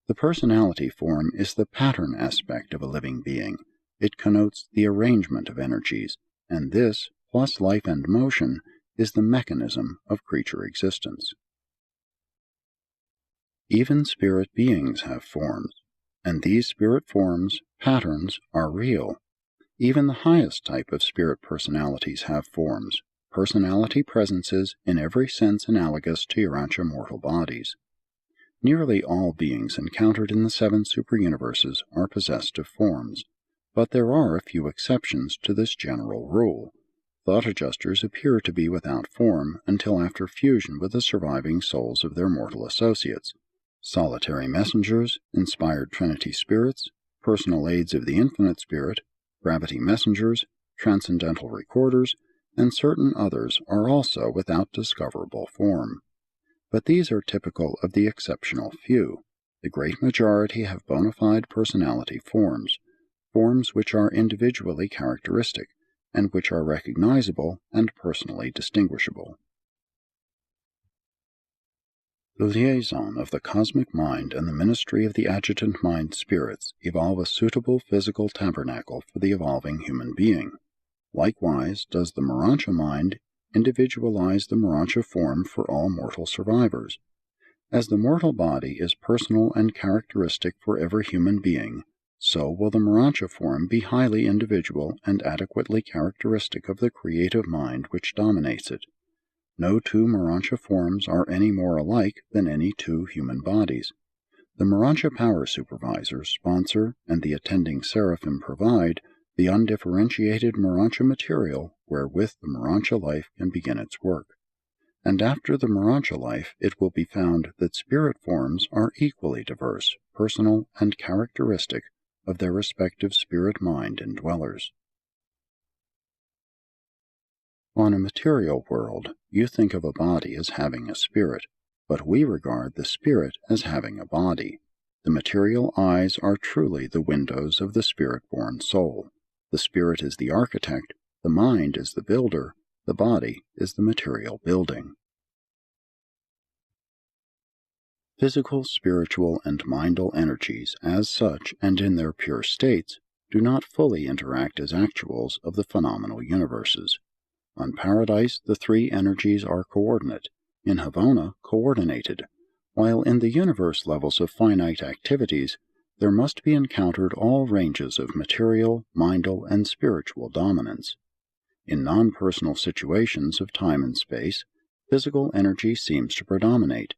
[SPEAKER 1] The personality form is the pattern aspect of a living being. It connotes the arrangement of energies, and this, plus life and motion, is the mechanism of creature existence. Even spirit beings have forms, and these spirit forms, patterns, are real. Even the highest type of spirit personalities have forms, personality presences in every sense analogous to Urantia mortal bodies. Nearly all beings encountered in the 7 superuniverses are possessed of forms, but there are a few exceptions to this general rule. Thought adjusters appear to be without form until after fusion with the surviving souls of their mortal associates. Solitary messengers, inspired Trinity spirits, personal aids of the infinite spirit, gravity messengers, transcendental recorders, and certain others are also without discoverable form. But these are typical of the exceptional few. The great majority have bona fide personality forms, forms which are individually characteristic, and which are recognizable and personally distinguishable. The liaison of the cosmic mind and the ministry of the adjutant mind spirits evolve a suitable physical tabernacle for the evolving human being. Likewise does the Morontia mind individualize the Morontia form for all mortal survivors. As the mortal body is personal and characteristic for every human being, so will the Morontia form be highly individual and adequately characteristic of the creative mind which dominates it. No 2 Morontia forms are any more alike than any 2 human bodies. The Morontia power supervisors sponsor and the attending seraphim provide the undifferentiated Morontia material wherewith the Morontia life can begin its work. And after the Morontia life it will be found that spirit forms are equally diverse, personal, and characteristic of their respective spirit mind indwellers. On a material world, you think of a body as having a spirit, but we regard the spirit as having a body. The material eyes are truly the windows of the spirit-born soul. The spirit is the architect, the mind is the builder, the body is the material building. Physical, spiritual, and mindal energies, as such and in their pure states, do not fully interact as actuals of the phenomenal universes. On Paradise, the 3 energies are coordinate, in Havona, coordinated, while in the universe levels of finite activities, there must be encountered all ranges of material, mindal, and spiritual dominance. In non-personal situations of time and space, physical energy seems to predominate,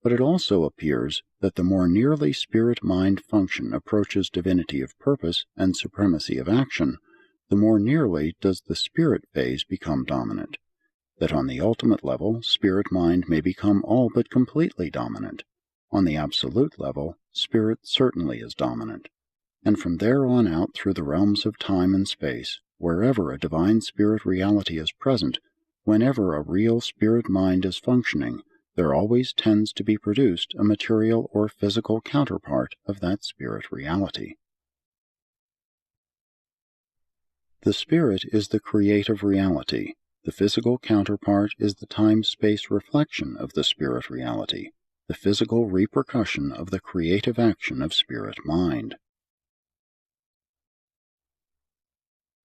[SPEAKER 1] but it also appears that the more nearly spirit-mind function approaches divinity of purpose and supremacy of action, the more nearly does the spirit phase become dominant. That on the ultimate level, spirit-mind may become all but completely dominant. On the absolute level, spirit certainly is dominant. And from there on out through the realms of time and space, wherever a divine spirit reality is present, whenever a real spirit-mind is functioning, there always tends to be produced a material or physical counterpart of that spirit reality. The spirit is the creative reality. The physical counterpart is the time-space reflection of the spirit reality, the physical repercussion of the creative action of spirit-mind.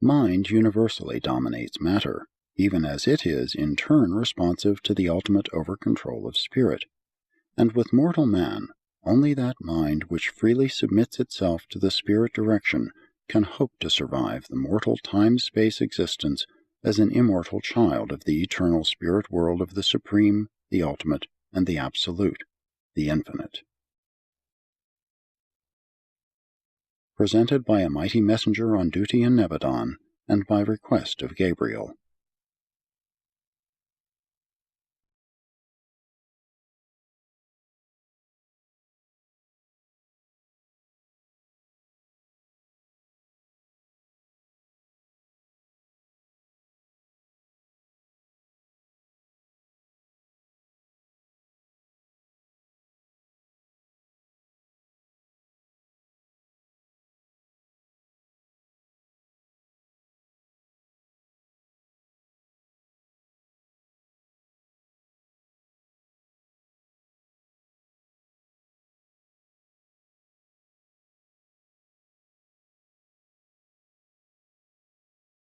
[SPEAKER 1] Mind universally dominates matter, even as it is in turn responsive to the ultimate over-control of spirit. And with mortal man, only that mind which freely submits itself to the spirit direction can hope to survive the mortal time-space existence as an immortal child of the eternal spirit world of the Supreme, the Ultimate, and the Absolute, the Infinite. presented by a mighty messenger on duty in Nebadon, and by request of Gabriel.